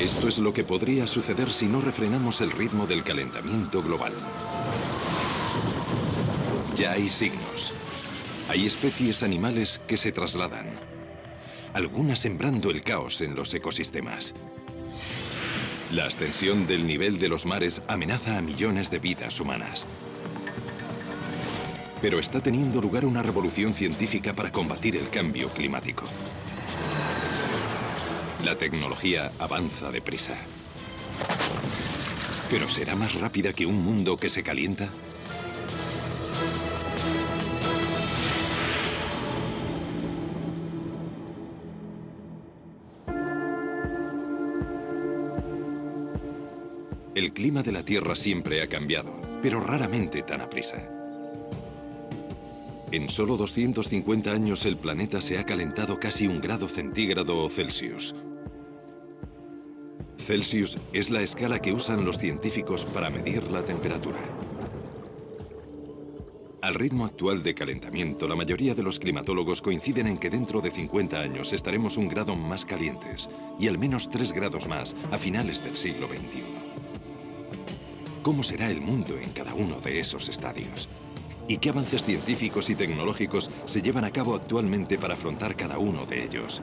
Esto es lo que podría suceder si no refrenamos el ritmo del calentamiento global. Ya hay signos. Hay especies animales que se trasladan, algunas sembrando el caos en los ecosistemas. La ascensión del nivel de los mares amenaza a millones de vidas humanas. Pero está teniendo lugar una revolución científica para combatir el cambio climático. La tecnología avanza deprisa. ¿Pero será más rápida que un mundo que se calienta? El clima de la Tierra siempre ha cambiado, pero raramente tan aprisa. En solo 250 años el planeta se ha calentado casi 1 grado centígrado o Celsius. Celsius es la escala que usan los científicos para medir la temperatura. Al ritmo actual de calentamiento, la mayoría de los climatólogos coinciden en que dentro de 50 años estaremos 1 grado más calientes y al menos 3 grados más a finales del siglo XXI. ¿Cómo será el mundo en cada uno de esos estadios? ¿Y qué avances científicos y tecnológicos se llevan a cabo actualmente para afrontar cada uno de ellos?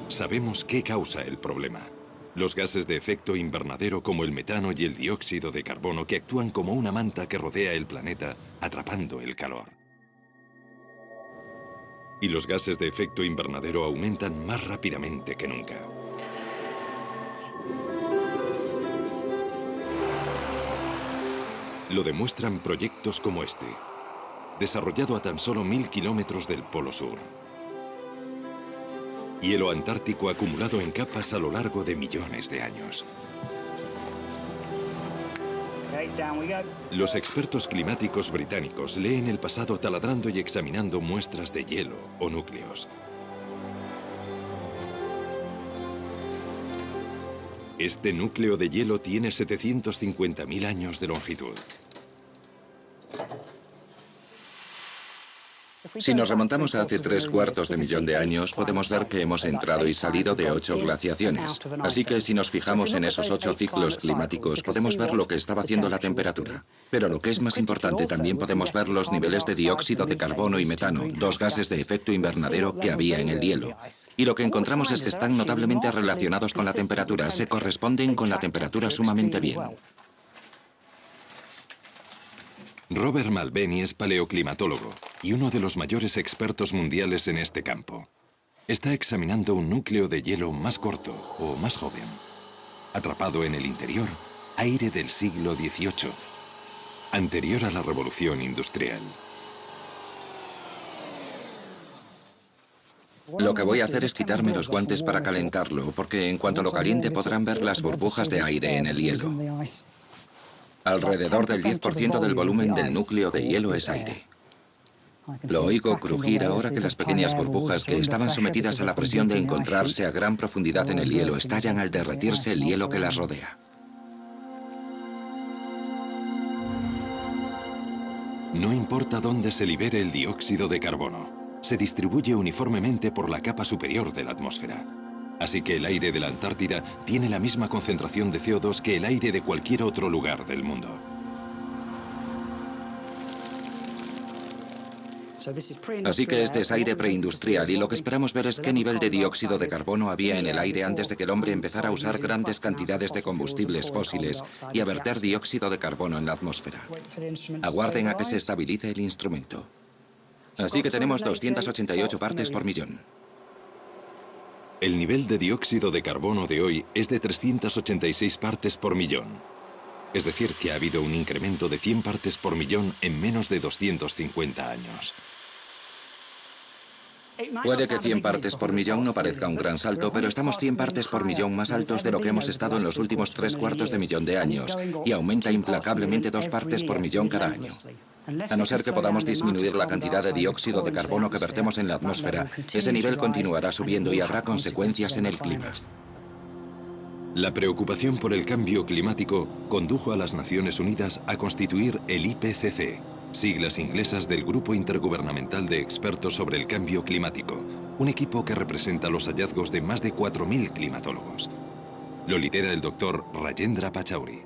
Sabemos qué causa el problema. Los gases de efecto invernadero como el metano y el dióxido de carbono que actúan como una manta que rodea el planeta, atrapando el calor. Y los gases de efecto invernadero aumentan más rápidamente que nunca. Lo demuestran proyectos como este, desarrollado a tan solo 1000 kilómetros del Polo Sur. Hielo antártico acumulado en capas a lo largo de millones de años. Los expertos climáticos británicos leen el pasado taladrando y examinando muestras de hielo o núcleos. Este núcleo de hielo tiene 750.000 años de longitud. Si nos remontamos a hace 3/4 de millón de años, podemos ver que hemos entrado y salido de 8 glaciaciones. Así que si nos fijamos en esos 8 ciclos climáticos, podemos ver lo que estaba haciendo la temperatura. Pero lo que es más importante, también podemos ver los niveles de dióxido de carbono y metano, 2 gases de efecto invernadero que había en el hielo. Y lo que encontramos es que están notablemente relacionados con la temperatura, se corresponden con la temperatura sumamente bien. Robert Malbeny es paleoclimatólogo y uno de los mayores expertos mundiales en este campo. Está examinando un núcleo de hielo más corto o más joven. Atrapado en el interior, aire del siglo XVIII, anterior a la revolución industrial. Lo que voy a hacer es quitarme los guantes para calentarlo, porque en cuanto lo caliente podrán ver las burbujas de aire en el hielo. Alrededor del 10% del volumen del núcleo de hielo es aire. Lo oigo crujir ahora que las pequeñas burbujas que estaban sometidas a la presión de encontrarse a gran profundidad en el hielo estallan al derretirse el hielo que las rodea. No importa dónde se libere el dióxido de carbono, se distribuye uniformemente por la capa superior de la atmósfera. Así que el aire de la Antártida tiene la misma concentración de CO2 que el aire de cualquier otro lugar del mundo. Así que este es aire preindustrial y lo que esperamos ver es qué nivel de dióxido de carbono había en el aire antes de que el hombre empezara a usar grandes cantidades de combustibles fósiles y a verter dióxido de carbono en la atmósfera. Aguarden a que se estabilice el instrumento. Así que tenemos 288 partes por millón. El nivel de dióxido de carbono de hoy es de 386 partes por millón. Es decir, que ha habido un incremento de 100 partes por millón en menos de 250 años. Puede que 100 partes por millón no parezca un gran salto, pero estamos 100 partes por millón más altos de lo que hemos estado en los últimos 3/4 de millón de años, y aumenta implacablemente 2 partes por millón cada año. A no ser que podamos disminuir la cantidad de dióxido de carbono que vertemos en la atmósfera, ese nivel continuará subiendo y habrá consecuencias en el clima. La preocupación por el cambio climático condujo a las Naciones Unidas a constituir el IPCC, siglas inglesas del Grupo Intergubernamental de Expertos sobre el Cambio Climático, un equipo que representa los hallazgos de más de 4.000 climatólogos. Lo lidera el doctor Rajendra Pachauri.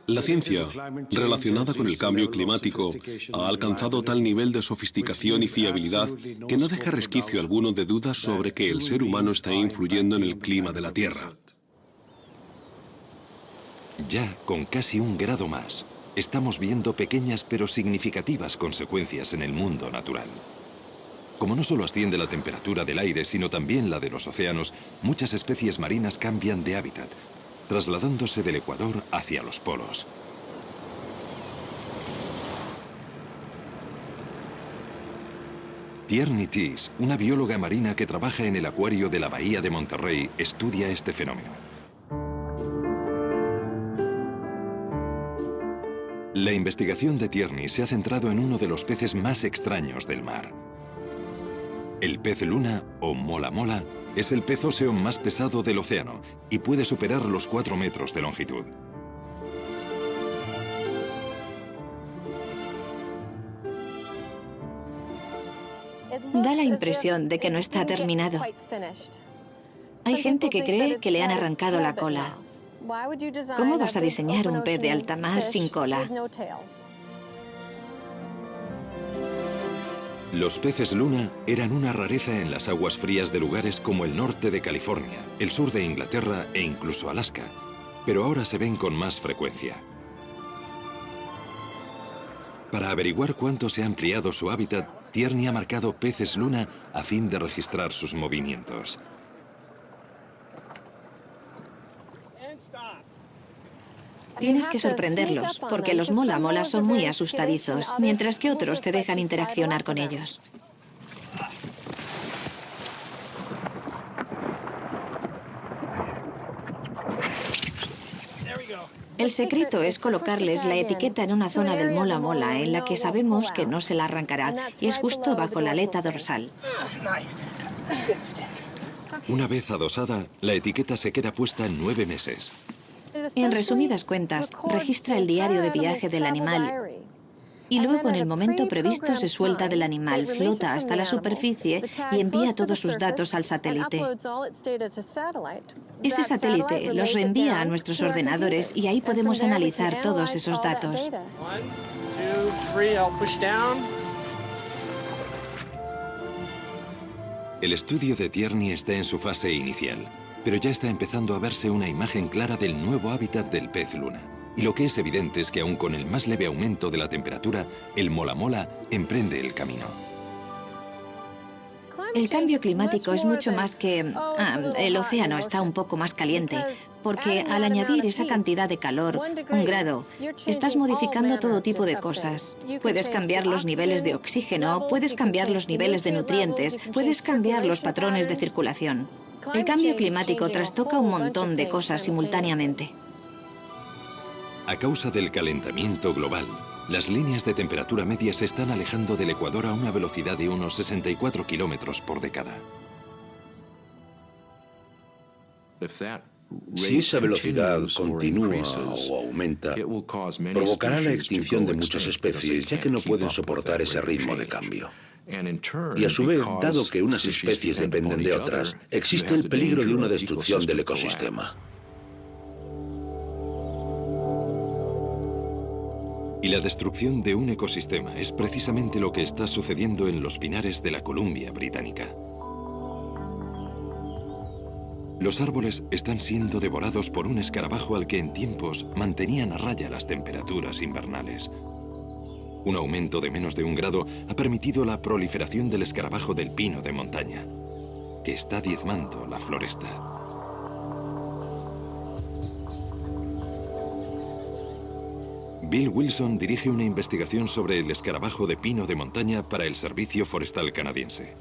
La ciencia relacionada con el cambio climático ha alcanzado tal nivel de sofisticación y fiabilidad que no deja resquicio alguno de dudas sobre que el ser humano está influyendo en el clima de la Tierra. Ya con casi 1 grado más, estamos viendo pequeñas pero significativas consecuencias en el mundo natural. Como no solo asciende la temperatura del aire, sino también la de los océanos, muchas especies marinas cambian de hábitat, trasladándose del Ecuador hacia los polos. Tierney Teese, una bióloga marina que trabaja en el acuario de la Bahía de Monterrey, estudia este fenómeno. La investigación de Tierney se ha centrado en uno de los peces más extraños del mar. El pez luna, o mola mola, es el pez óseo más pesado del océano y puede superar los 4 metros de longitud. Da la impresión de que no está terminado. Hay gente que cree que le han arrancado la cola. ¿Cómo vas a diseñar un pez de alta mar sin cola? Los peces luna eran una rareza en las aguas frías de lugares como el norte de California, el sur de Inglaterra e incluso Alaska, pero ahora se ven con más frecuencia. Para averiguar cuánto se ha ampliado su hábitat, Tierney ha marcado peces luna a fin de registrar sus movimientos. Tienes que sorprenderlos, porque los mola mola son muy asustadizos, mientras que otros te dejan interaccionar con ellos. El secreto es colocarles la etiqueta en una zona del mola mola en la que sabemos que no se la arrancará, y es justo bajo la aleta dorsal. Una vez adosada, la etiqueta se queda puesta en 9 meses. En resumidas cuentas, registra el diario de viaje del animal y luego en el momento previsto se suelta del animal, flota hasta la superficie y envía todos sus datos al satélite. Ese satélite los reenvía a nuestros ordenadores y ahí podemos analizar todos esos datos. El estudio de Tierney está en su fase inicial, pero ya está empezando a verse una imagen clara del nuevo hábitat del pez luna. Y lo que es evidente es que aun con el más leve aumento de la temperatura, el mola mola emprende el camino. El cambio climático es mucho más que... el océano está un poco más caliente, porque al añadir esa cantidad de calor, 1 grado, estás modificando todo tipo de cosas. Puedes cambiar los niveles de oxígeno, puedes cambiar los niveles de nutrientes, puedes cambiar los patrones de circulación. El cambio climático trastoca un montón de cosas simultáneamente. A causa del calentamiento global, las líneas de temperatura media se están alejando del Ecuador a una velocidad de unos 64 kilómetros por década. Si esa velocidad continúa o aumenta, provocará la extinción de muchas especies, ya que no pueden soportar ese ritmo de cambio. Y a su vez, dado que unas especies dependen de otras, existe el peligro de una destrucción del ecosistema. Y la destrucción de un ecosistema es precisamente lo que está sucediendo en los pinares de la Columbia Británica. Los árboles están siendo devorados por un escarabajo al que en tiempos mantenían a raya las temperaturas invernales. Un aumento de menos de 1 grado ha permitido la proliferación del escarabajo del pino de montaña, que está diezmando la floresta. Bill Wilson dirige una investigación sobre el escarabajo de pino de montaña para el Servicio Forestal Canadiense.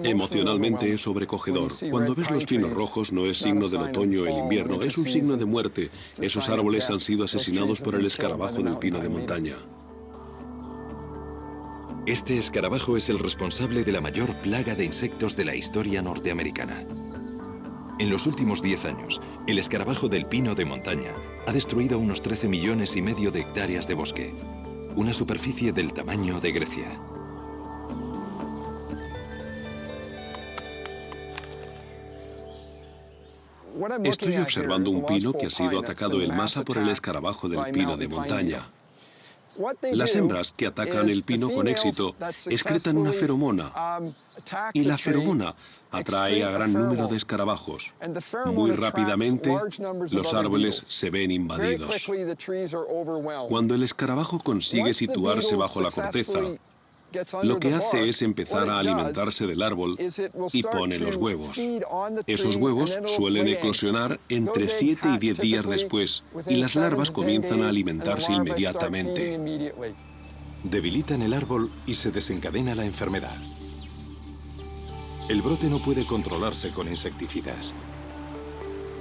Emocionalmente es sobrecogedor. Cuando ves los pinos rojos no es signo del otoño o el invierno, es un signo de muerte. Esos árboles han sido asesinados por el escarabajo del pino de montaña. Este escarabajo es el responsable de la mayor plaga de insectos de la historia norteamericana. En los últimos 10 años, el escarabajo del pino de montaña ha destruido unos 13,5 millones de hectáreas de bosque, una superficie del tamaño de Grecia. Estoy observando un pino que ha sido atacado en masa por el escarabajo del pino de montaña. Las hembras que atacan el pino con éxito excretan una feromona, y la feromona atrae a gran número de escarabajos. Muy rápidamente, los árboles se ven invadidos. Cuando el escarabajo consigue situarse bajo la corteza, lo que hace es empezar a alimentarse del árbol y pone los huevos. Esos huevos suelen eclosionar entre 7 y 10 días después, y las larvas comienzan a alimentarse inmediatamente. Debilitan el árbol y se desencadena la enfermedad. El brote no puede controlarse con insecticidas.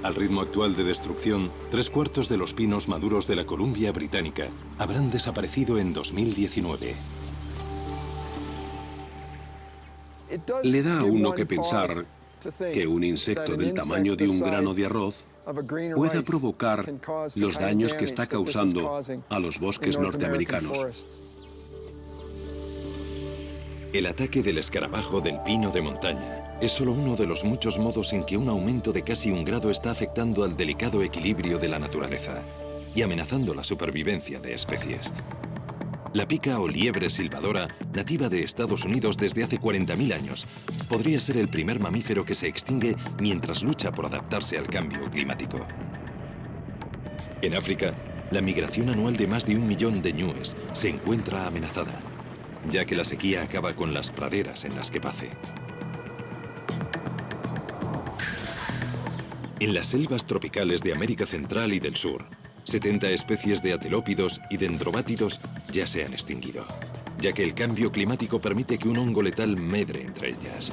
Al ritmo actual de destrucción, 3/4 de los pinos maduros de la Columbia Británica habrán desaparecido en 2019. Le da a uno que pensar que un insecto del tamaño de un grano de arroz pueda provocar los daños que está causando a los bosques norteamericanos. El ataque del escarabajo del pino de montaña es solo uno de los muchos modos en que un aumento de casi 1 grado está afectando al delicado equilibrio de la naturaleza y amenazando la supervivencia de especies. La pica o liebre silbadora, nativa de Estados Unidos desde hace 40.000 años, podría ser el primer mamífero que se extingue mientras lucha por adaptarse al cambio climático. En África, la migración anual de más de 1 millón de ñúes se encuentra amenazada, ya que la sequía acaba con las praderas en las que pace. En las selvas tropicales de América Central y del Sur, 70 especies de atelópidos y dendrobátidos ya se han extinguido, ya que el cambio climático permite que un hongo letal medre entre ellas.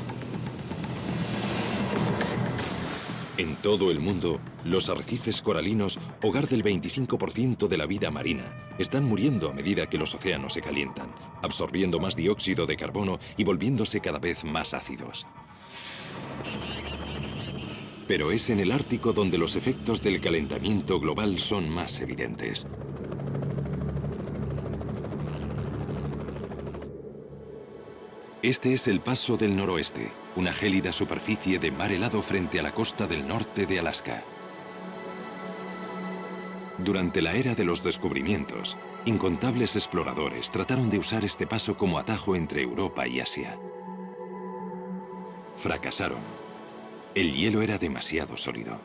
En todo el mundo, los arrecifes coralinos, hogar del 25% de la vida marina, están muriendo a medida que los océanos se calientan, absorbiendo más dióxido de carbono y volviéndose cada vez más ácidos. Pero es en el Ártico donde los efectos del calentamiento global son más evidentes. Este es el Paso del Noroeste, una gélida superficie de mar helado frente a la costa del norte de Alaska. Durante la era de los descubrimientos, incontables exploradores trataron de usar este paso como atajo entre Europa y Asia. Fracasaron. El hielo era demasiado sólido.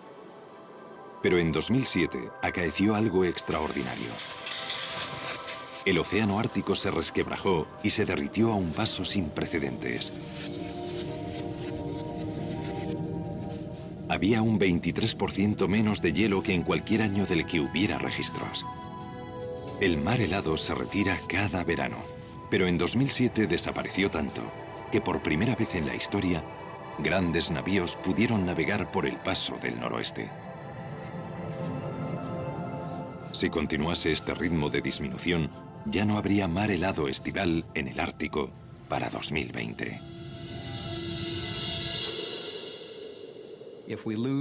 Pero en 2007 acaeció algo extraordinario. El océano Ártico se resquebrajó y se derritió a un paso sin precedentes. Había un 23% menos de hielo que en cualquier año del que hubiera registros. El mar helado se retira cada verano, pero en 2007 desapareció tanto que por primera vez en la historia, grandes navíos pudieron navegar por el Paso del Noroeste. Si continuase este ritmo de disminución, ya no habría mar helado estival en el Ártico para 2020.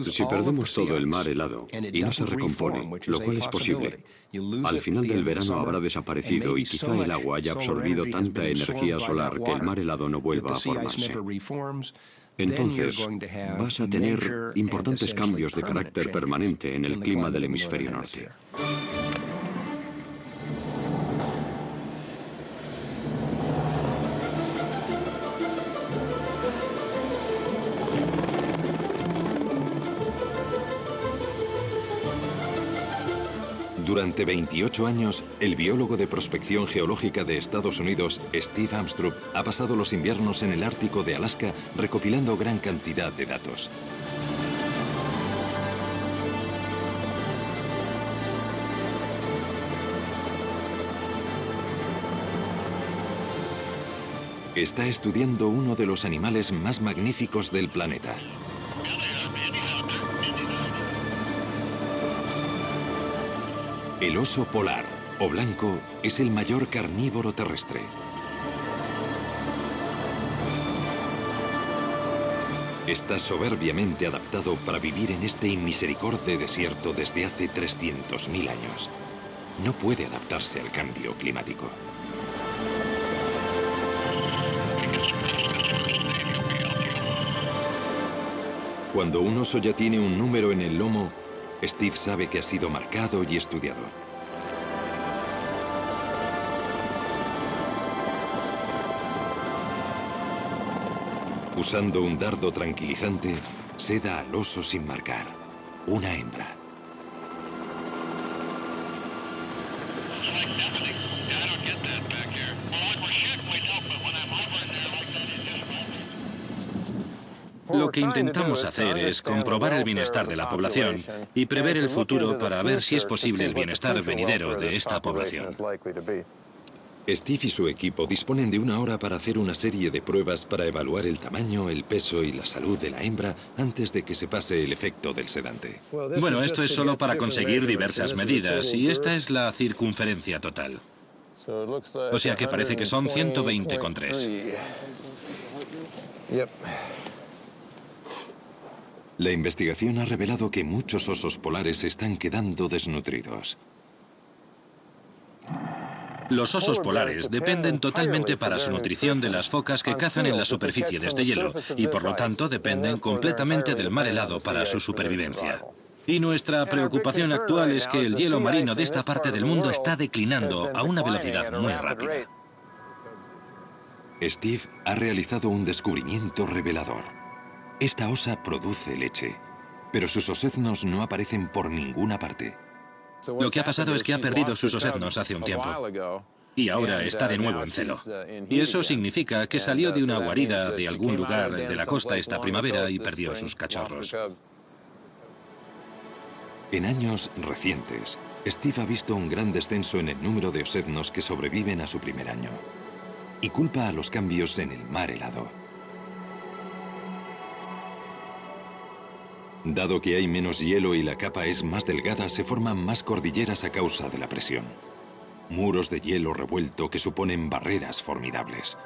Si perdemos todo el mar helado y no se recompone, lo cual es posible, al final del verano habrá desaparecido y quizá el agua haya absorbido tanta energía solar que el mar helado no vuelva a formarse. Entonces, vas a tener importantes cambios de carácter permanente en el clima del hemisferio norte. Durante 28 años, el biólogo de prospección geológica de Estados Unidos, Steve Amstrup, ha pasado los inviernos en el Ártico de Alaska recopilando gran cantidad de datos. Está estudiando uno de los animales más magníficos del planeta. El oso polar, o blanco, es el mayor carnívoro terrestre. Está soberbiamente adaptado para vivir en este inmisericorde desierto desde hace 300.000 años. No puede adaptarse al cambio climático. Cuando un oso ya tiene un número en el lomo, Steve sabe que ha sido marcado y estudiado. Usando un dardo tranquilizante, seda al oso sin marcar. Una hembra. Lo que intentamos hacer es comprobar el bienestar de la población y prever el futuro para ver si es posible el bienestar venidero de esta población. Steve y su equipo disponen de 1 hora para hacer una serie de pruebas para evaluar el tamaño, el peso y la salud de la hembra antes de que se pase el efecto del sedante. Bueno, esto es solo para conseguir diversas medidas y esta es la circunferencia total. O sea que parece que son 120,3. La investigación ha revelado que muchos osos polares se están quedando desnutridos. Los osos polares dependen totalmente para su nutrición de las focas que cazan en la superficie de este hielo y por lo tanto dependen completamente del mar helado para su supervivencia. Y nuestra preocupación actual es que el hielo marino de esta parte del mundo está declinando a una velocidad muy rápida. Steve ha realizado un descubrimiento revelador. Esta osa produce leche, pero sus oseznos no aparecen por ninguna parte. Lo que ha pasado es que ha perdido sus oseznos hace un tiempo y ahora está de nuevo en celo. Y eso significa que salió de una guarida de algún lugar de la costa esta primavera y perdió sus cachorros. En años recientes, Steve ha visto un gran descenso en el número de oseznos que sobreviven a su primer año y culpa a los cambios en el mar helado. Dado que hay menos hielo y la capa es más delgada, se forman más cordilleras a causa de la presión. Muros de hielo revuelto que suponen barreras formidables.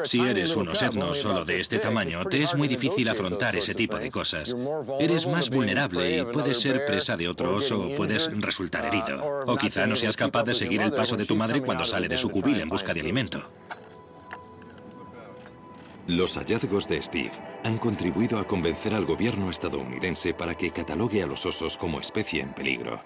Si eres un osezno solo de este tamaño, te es muy difícil afrontar ese tipo de cosas. Eres más vulnerable y puedes ser presa de otro oso o puedes resultar herido. O quizá no seas capaz de seguir el paso de tu madre cuando sale de su cubil en busca de alimento. Los hallazgos de Steve han contribuido a convencer al gobierno estadounidense para que catalogue a los osos como especie en peligro.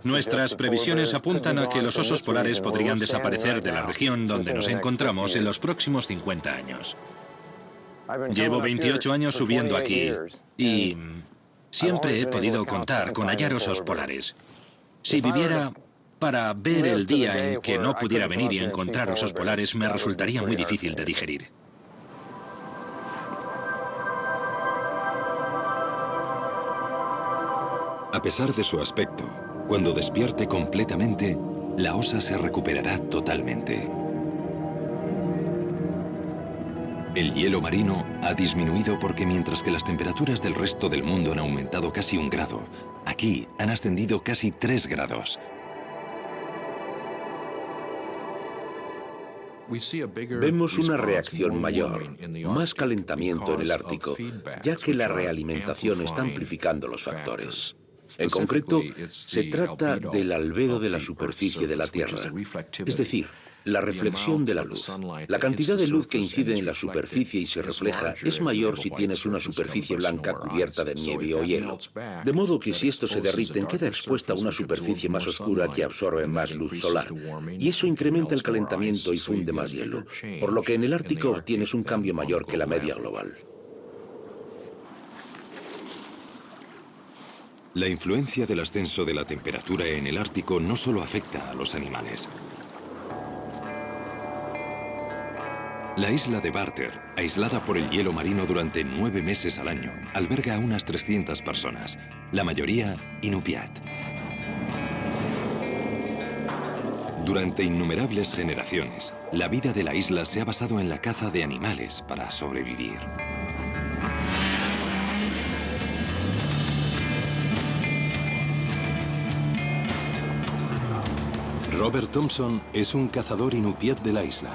Nuestras previsiones apuntan a que los osos polares podrían desaparecer de la región donde nos encontramos en los próximos 50 años. Llevo 28 años subiendo aquí y siempre he podido contar con hallar osos polares. Si viviera para ver el día en que no pudiera venir y encontrar osos polares, me resultaría muy difícil de digerir. A pesar de su aspecto, cuando despierte completamente, la osa se recuperará totalmente. El hielo marino ha disminuido porque mientras que las temperaturas del resto del mundo han aumentado casi 1 grado, aquí han ascendido casi 3 grados. Vemos una reacción mayor, más calentamiento en el Ártico, ya que la realimentación está amplificando los factores. En concreto, se trata del albedo de la superficie de la Tierra, es decir, la reflexión de la luz. La cantidad de luz que incide en la superficie y se refleja es mayor si tienes una superficie blanca cubierta de nieve o hielo. De modo que si estos se derriten, queda expuesta a una superficie más oscura que absorbe más luz solar. Y eso incrementa el calentamiento y funde más hielo, por lo que en el Ártico obtienes un cambio mayor que la media global. La influencia del ascenso de la temperatura en el Ártico no solo afecta a los animales. La isla de Barter, aislada por el hielo marino durante 9 meses al año, alberga a unas 300 personas, la mayoría inupiat. Durante innumerables generaciones, la vida de la isla se ha basado en la caza de animales para sobrevivir. Robert Thompson es un cazador inupiat de la isla.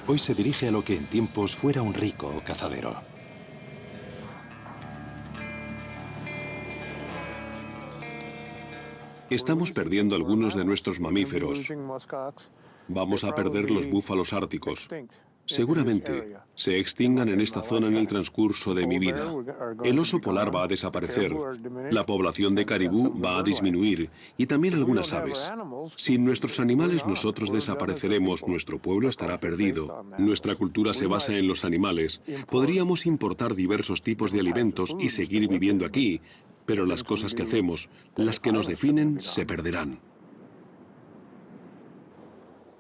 Hoy se dirige a lo que en tiempos fuera un rico cazadero. Estamos perdiendo algunos de nuestros mamíferos. Vamos a perder los búfalos árticos. Seguramente se extingan en esta zona en el transcurso de mi vida. El oso polar va a desaparecer, la población de caribú va a disminuir y también algunas aves. Sin nuestros animales nosotros desapareceremos, nuestro pueblo estará perdido. Nuestra cultura se basa en los animales. Podríamos importar diversos tipos de alimentos y seguir viviendo aquí, pero las cosas que hacemos, las que nos definen, se perderán.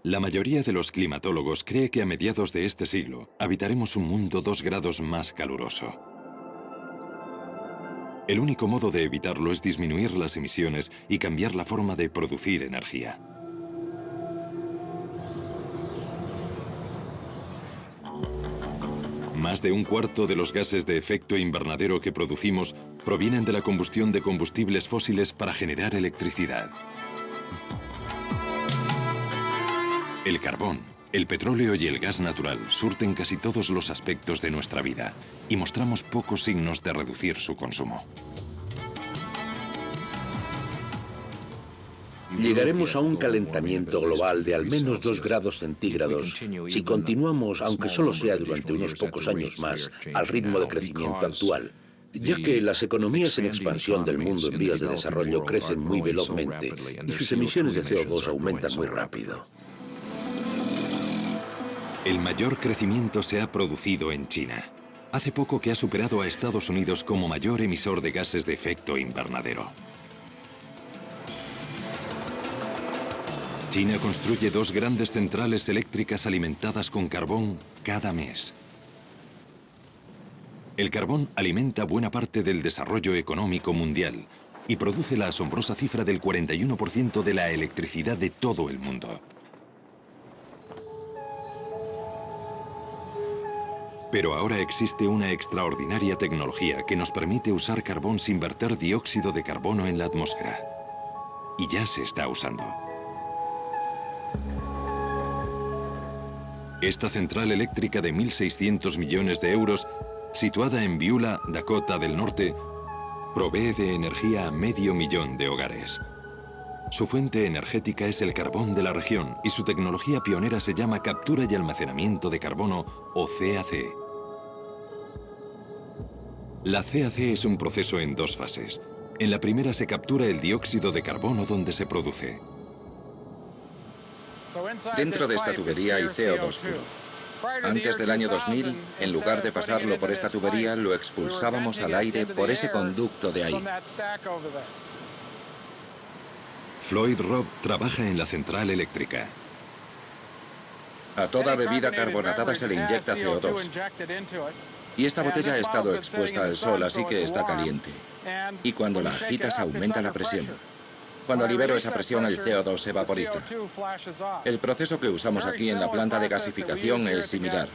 La mayoría de los climatólogos cree que a mediados de este siglo habitaremos un mundo 2 grados más caluroso. El único modo de evitarlo es disminuir las emisiones y cambiar la forma de producir energía. Más de un cuarto de los gases de efecto invernadero que producimos provienen de la combustión de combustibles fósiles para generar electricidad. El carbón, el petróleo y el gas natural surten casi todos los aspectos de nuestra vida y mostramos pocos signos de reducir su consumo. Llegaremos a un calentamiento global de al menos 2 grados centígrados si continuamos, aunque solo sea durante unos pocos años más, al ritmo de crecimiento actual, ya que las economías en expansión del mundo en vías de desarrollo crecen muy velozmente y sus emisiones de CO2 aumentan muy rápido. El mayor crecimiento se ha producido en China. Hace poco que ha superado a Estados Unidos como mayor emisor de gases de efecto invernadero. China construye 2 grandes centrales eléctricas alimentadas con carbón cada mes. El carbón alimenta buena parte del desarrollo económico mundial y produce la asombrosa cifra del 41% de la electricidad de todo el mundo. Pero ahora existe una extraordinaria tecnología que nos permite usar carbón sin verter dióxido de carbono en la atmósfera. Y ya se está usando. Esta central eléctrica de 1.600 millones de euros, situada en Beulah, Dakota del Norte, provee de energía a 500.000 de hogares. Su fuente energética es el carbón de la región y su tecnología pionera se llama captura y almacenamiento de carbono, o CAC. La CAC es un proceso en 2 fases. En la primera se captura el dióxido de carbono donde se produce. Dentro de esta tubería hay CO2 puro. Antes del año 2000, en lugar de pasarlo por esta tubería, lo expulsábamos al aire por ese conducto de ahí. Floyd Robb trabaja en la central eléctrica. A toda bebida carbonatada se le inyecta CO2. Y esta botella ha estado expuesta al sol, así que está caliente. Y cuando la agitas aumenta la presión. Cuando libero esa presión, el CO2 se vaporiza. El proceso que usamos aquí en la planta de gasificación es similar,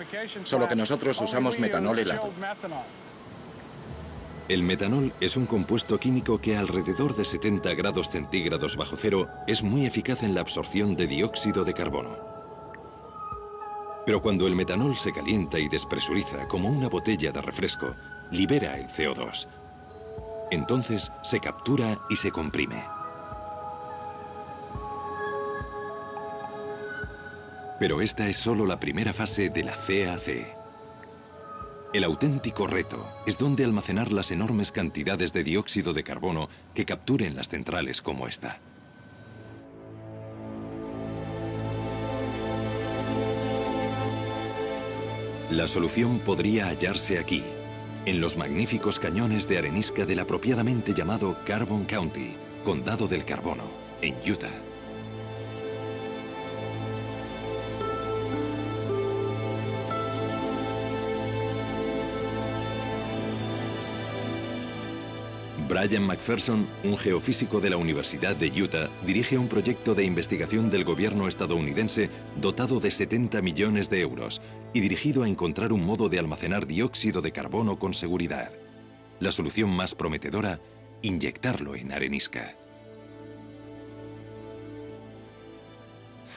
solo que nosotros usamos metanol helado. El metanol es un compuesto químico que a alrededor de 70 grados centígrados bajo cero es muy eficaz en la absorción de dióxido de carbono. Pero cuando el metanol se calienta y despresuriza como una botella de refresco, libera el CO2. Entonces se captura y se comprime. Pero esta es solo la primera fase de la CAC. El auténtico reto es dónde almacenar las enormes cantidades de dióxido de carbono que capturen las centrales como esta. La solución podría hallarse aquí, en los magníficos cañones de arenisca del apropiadamente llamado Carbon County, Condado del Carbono, en Utah. Brian McPherson, un geofísico de la Universidad de Utah, dirige un proyecto de investigación del gobierno estadounidense dotado de 70 millones de euros y dirigido a encontrar un modo de almacenar dióxido de carbono con seguridad. La solución más prometedora, inyectarlo en arenisca.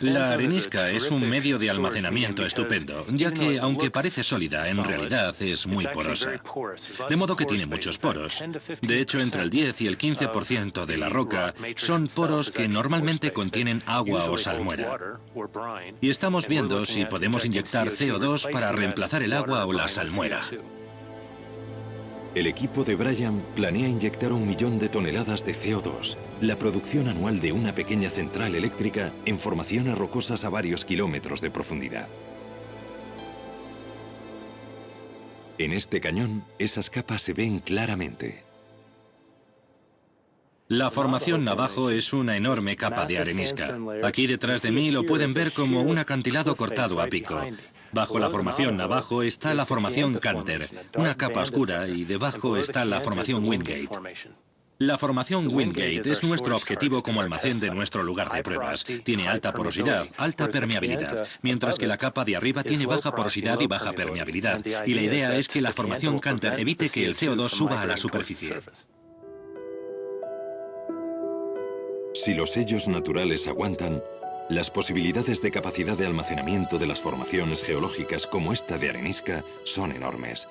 La arenisca es un medio de almacenamiento estupendo, ya que, aunque parece sólida, en realidad es muy porosa. De modo que tiene muchos poros. De hecho, entre el 10 y el 15% de la roca son poros que normalmente contienen agua o salmuera. Y estamos viendo si podemos inyectar CO2 para reemplazar el agua o la salmuera. El equipo de Brian planea inyectar 1 millón de toneladas de CO2, la producción anual de una pequeña central eléctrica en formaciones rocosas a varios kilómetros de profundidad. En este cañón, esas capas se ven claramente. La formación Navajo es una enorme capa de arenisca. Aquí detrás de mí lo pueden ver como un acantilado cortado a pico. Bajo la formación Navajo está la formación Canter, una capa oscura, y debajo está la formación Wingate. La formación Wingate es nuestro objetivo como almacén de nuestro lugar de pruebas. Tiene alta porosidad, alta permeabilidad, mientras que la capa de arriba tiene baja porosidad y baja permeabilidad. Y la idea es que la formación Canter evite que el CO2 suba a la superficie. Si los sellos naturales aguantan, las posibilidades de capacidad de almacenamiento de las formaciones geológicas como esta de arenisca son enormes.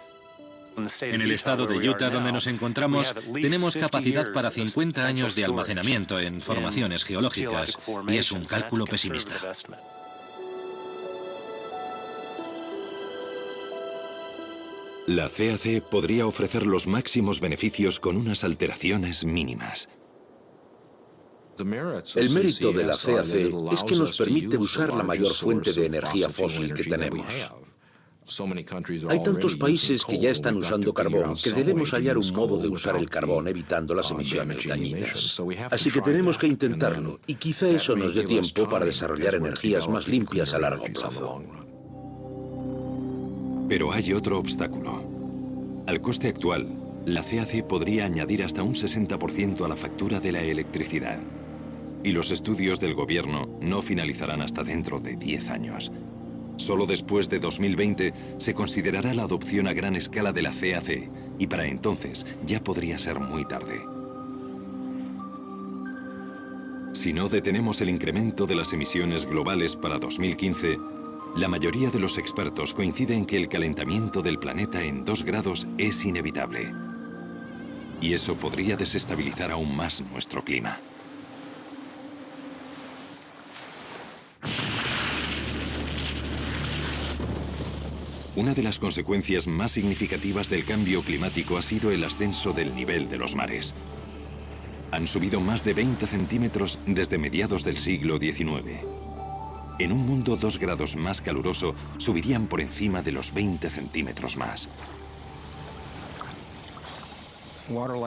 En el estado de Utah, donde nos encontramos, tenemos capacidad para 50 años de almacenamiento en formaciones geológicas, y es un cálculo pesimista. La CAC podría ofrecer los máximos beneficios con unas alteraciones mínimas. El mérito de la CAC es que nos permite usar la mayor fuente de energía fósil que tenemos. Hay tantos países que ya están usando carbón que debemos hallar un modo de usar el carbón evitando las emisiones dañinas. Así que tenemos que intentarlo, y quizá eso nos dé tiempo para desarrollar energías más limpias a largo plazo. Pero hay otro obstáculo. Al coste actual, la CAC podría añadir hasta un 60% a la factura de la electricidad. Y los estudios del gobierno no finalizarán hasta dentro de 10 años. Solo después de 2020 se considerará la adopción a gran escala de la CAC, y para entonces ya podría ser muy tarde. Si no detenemos el incremento de las emisiones globales para 2015, la mayoría de los expertos coinciden en que el calentamiento del planeta en 2 grados es inevitable. Y eso podría desestabilizar aún más nuestro clima. Una de las consecuencias más significativas del cambio climático ha sido el ascenso del nivel de los mares. Han subido más de 20 centímetros desde mediados del siglo XIX. En un mundo 2 grados más caluroso, subirían por encima de los 20 centímetros más.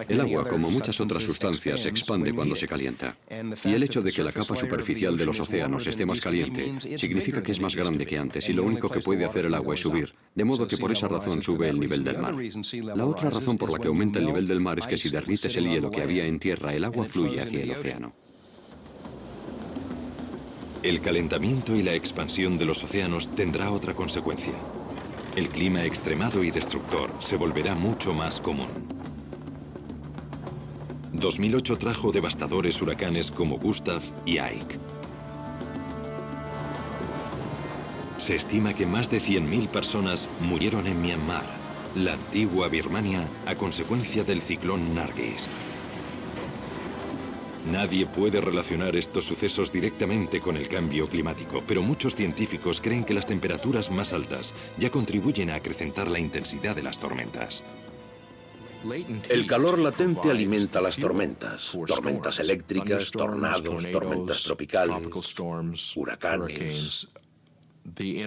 El agua, como muchas otras sustancias, se expande cuando se calienta. Y el hecho de que la capa superficial de los océanos esté más caliente significa que es más grande que antes, y lo único que puede hacer el agua es subir, de modo que por esa razón sube el nivel del mar. La otra razón por la que aumenta el nivel del mar es que si derrites el hielo que había en tierra, el agua fluye hacia el océano. El calentamiento y la expansión de los océanos tendrá otra consecuencia. El clima extremado y destructor se volverá mucho más común. 2008 trajo devastadores huracanes como Gustav y Ike. Se estima que más de 100.000 personas murieron en Myanmar, la antigua Birmania, a consecuencia del ciclón Nargis. Nadie puede relacionar estos sucesos directamente con el cambio climático, pero muchos científicos creen que las temperaturas más altas ya contribuyen a acrecentar la intensidad de las tormentas. El calor latente alimenta las tormentas eléctricas, tornados, tormentas tropicales, huracanes.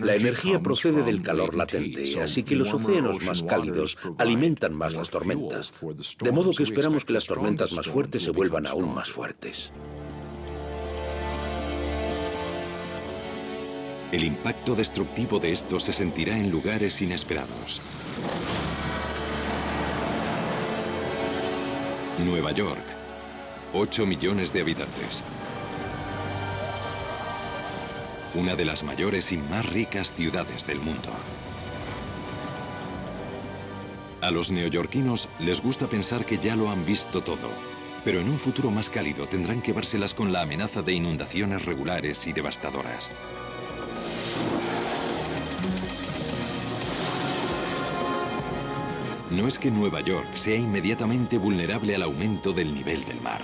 La energía procede del calor latente, así que los océanos más cálidos alimentan más las tormentas, de modo que esperamos que las tormentas más fuertes se vuelvan aún más fuertes. El impacto destructivo de esto se sentirá en lugares inesperados. Nueva York, 8 millones de habitantes. Una de las mayores y más ricas ciudades del mundo. A los neoyorquinos les gusta pensar que ya lo han visto todo. Pero en un futuro más cálido tendrán que vérselas con la amenaza de inundaciones regulares y devastadoras. No es que Nueva York sea inmediatamente vulnerable al aumento del nivel del mar.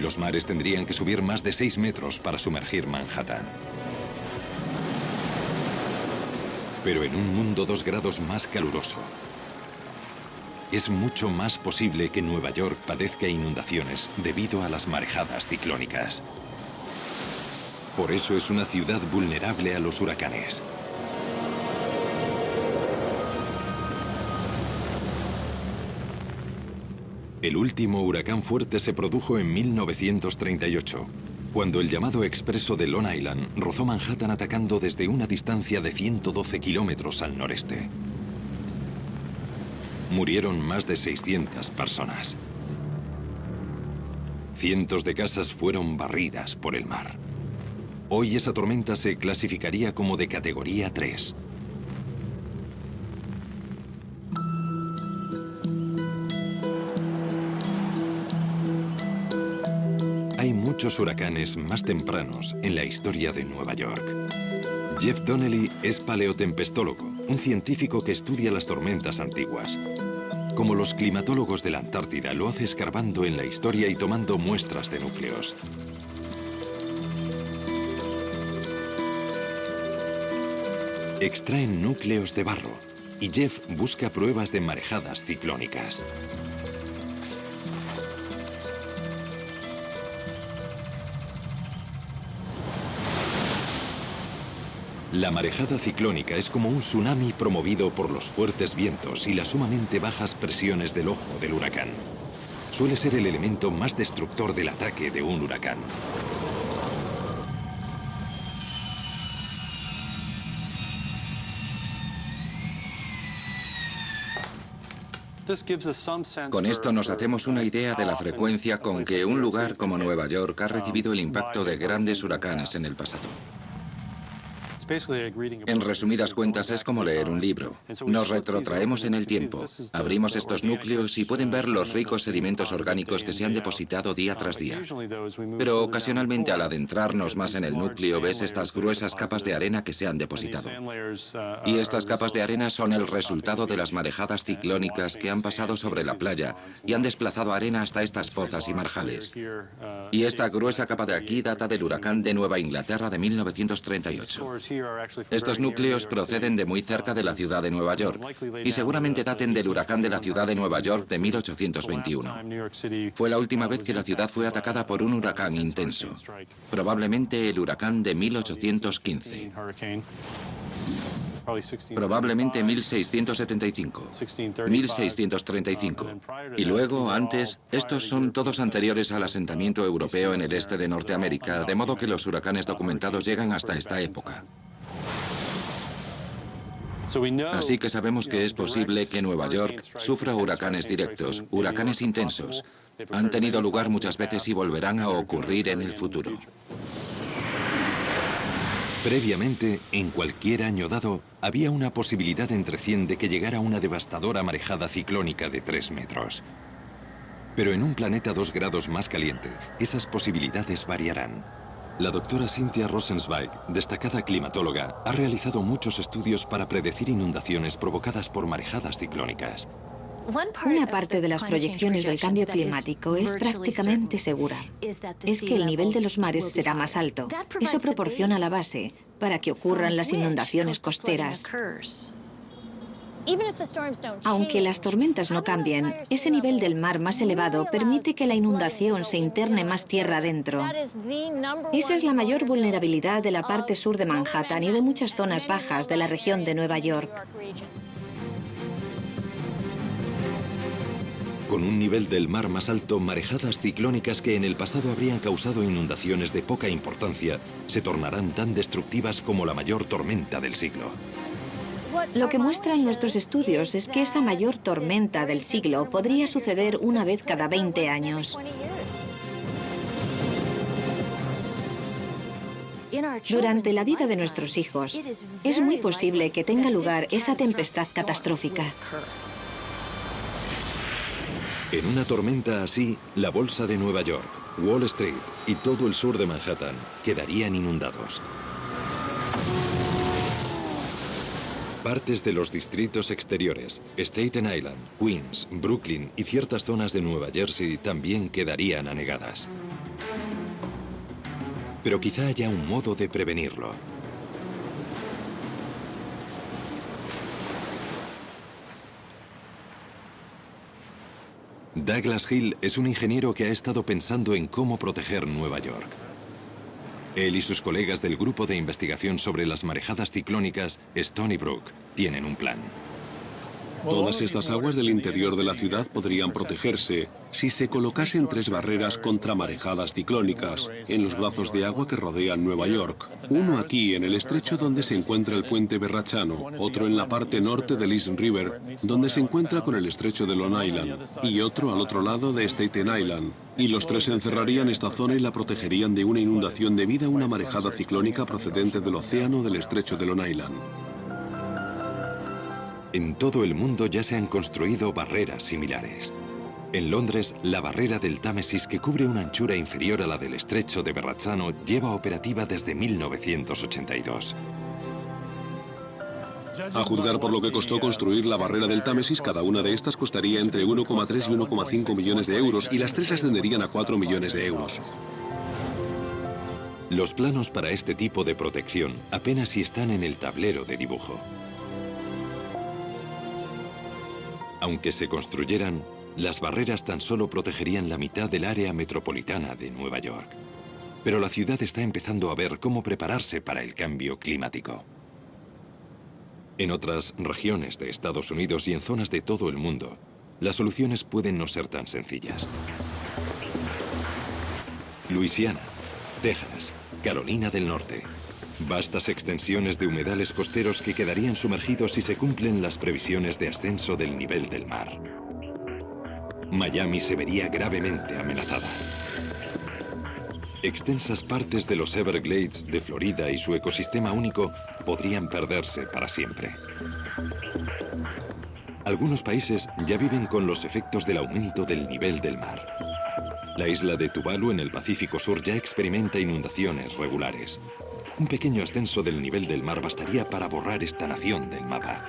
Los mares tendrían que subir más de 6 metros para sumergir Manhattan. Pero en un mundo 2 grados más caluroso, es mucho más posible que Nueva York padezca inundaciones debido a las marejadas ciclónicas. Por eso es una ciudad vulnerable a los huracanes. El último huracán fuerte se produjo en 1938, cuando el llamado Expreso de Long Island rozó Manhattan atacando desde una distancia de 112 kilómetros al noreste. Murieron más de 600 personas. Cientos de casas fueron barridas por el mar. Hoy esa tormenta se clasificaría como de categoría 3. Hay muchos huracanes más tempranos en la historia de Nueva York. Jeff Donnelly es paleotempestólogo, un científico que estudia las tormentas antiguas. Como los climatólogos de la Antártida, lo hace escarbando en la historia y tomando muestras de núcleos. Extraen núcleos de barro y Jeff busca pruebas de marejadas ciclónicas. La marejada ciclónica es como un tsunami promovido por los fuertes vientos y las sumamente bajas presiones del ojo del huracán. Suele ser el elemento más destructor del ataque de un huracán. Con esto nos hacemos una idea de la frecuencia con que un lugar como Nueva York ha recibido el impacto de grandes huracanes en el pasado. En resumidas cuentas, es como leer un libro. Nos retrotraemos en el tiempo, abrimos estos núcleos y pueden ver los ricos sedimentos orgánicos que se han depositado día tras día. Pero ocasionalmente, al adentrarnos más en el núcleo, ves estas gruesas capas de arena que se han depositado. Y estas capas de arena son el resultado de las marejadas ciclónicas que han pasado sobre la playa y han desplazado arena hasta estas pozas y marjales. Y esta gruesa capa de aquí data del huracán de Nueva Inglaterra de 1938. Estos núcleos proceden de muy cerca de la ciudad de Nueva York y seguramente daten del huracán de la ciudad de Nueva York de 1821. Fue la última vez que la ciudad fue atacada por un huracán intenso, probablemente el huracán de 1815. Probablemente 1675, 1635. Y luego, antes, estos son todos anteriores al asentamiento europeo en el este de Norteamérica, de modo que los huracanes documentados llegan hasta esta época. Así que sabemos que es posible que Nueva York sufra huracanes directos, huracanes intensos. Han tenido lugar muchas veces y volverán a ocurrir en el futuro. Previamente, en cualquier año dado, había una posibilidad entre 100 de que llegara una devastadora marejada ciclónica de 3 metros. Pero en un planeta 2 grados más caliente, esas posibilidades variarán. La doctora Cynthia Rosenzweig, destacada climatóloga, ha realizado muchos estudios para predecir inundaciones provocadas por marejadas ciclónicas. Una parte de las proyecciones del cambio climático es prácticamente segura. Es que el nivel de los mares será más alto. Eso proporciona la base para que ocurran las inundaciones costeras. Aunque las tormentas no cambien, ese nivel del mar más elevado permite que la inundación se interne más tierra adentro. Esa es la mayor vulnerabilidad de la parte sur de Manhattan y de muchas zonas bajas de la región de Nueva York. Con un nivel del mar más alto, marejadas ciclónicas que en el pasado habrían causado inundaciones de poca importancia se tornarán tan destructivas como la mayor tormenta del siglo. Lo que muestran nuestros estudios es que esa mayor tormenta del siglo podría suceder una vez cada 20 años. Durante la vida de nuestros hijos, es muy posible que tenga lugar esa tempestad catastrófica. En una tormenta así, la bolsa de Nueva York, Wall Street y todo el sur de Manhattan quedarían inundados. Partes de los distritos exteriores, Staten Island, Queens, Brooklyn y ciertas zonas de Nueva Jersey también quedarían anegadas. Pero quizá haya un modo de prevenirlo. Douglas Hill es un ingeniero que ha estado pensando en cómo proteger Nueva York. Él y sus colegas del grupo de investigación sobre las marejadas ciclónicas, Stony Brook, tienen un plan. Todas estas aguas del interior de la ciudad podrían protegerse si se colocasen 3 barreras contra marejadas ciclónicas en los brazos de agua que rodean Nueva York. Uno aquí en el estrecho donde se encuentra el puente Verrazzano, otro en la parte norte del East River, donde se encuentra con el estrecho de Long Island, y otro al otro lado de Staten Island. Y los 3 encerrarían esta zona y la protegerían de una inundación debida a una marejada ciclónica procedente del océano del estrecho de Long Island. En todo el mundo ya se han construido barreras similares. En Londres, la barrera del Támesis, que cubre una anchura inferior a la del estrecho de Verrazzano, lleva operativa desde 1982. A juzgar por lo que costó construir la barrera del Támesis, cada una de estas costaría entre 1,3 y 1,5 millones de euros y las 3 ascenderían a 4 millones de euros. Los planos para este tipo de protección apenas si están en el tablero de dibujo. Aunque se construyeran, las barreras tan solo protegerían la mitad del área metropolitana de Nueva York. Pero la ciudad está empezando a ver cómo prepararse para el cambio climático. En otras regiones de Estados Unidos y en zonas de todo el mundo, las soluciones pueden no ser tan sencillas. Luisiana, Texas, Carolina del Norte. Vastas extensiones de humedales costeros que quedarían sumergidos si se cumplen las previsiones de ascenso del nivel del mar. Miami se vería gravemente amenazada. Extensas partes de los Everglades de Florida y su ecosistema único podrían perderse para siempre. Algunos países ya viven con los efectos del aumento del nivel del mar. La isla de Tuvalu en el Pacífico Sur ya experimenta inundaciones regulares. Un pequeño ascenso del nivel del mar bastaría para borrar esta nación del mapa.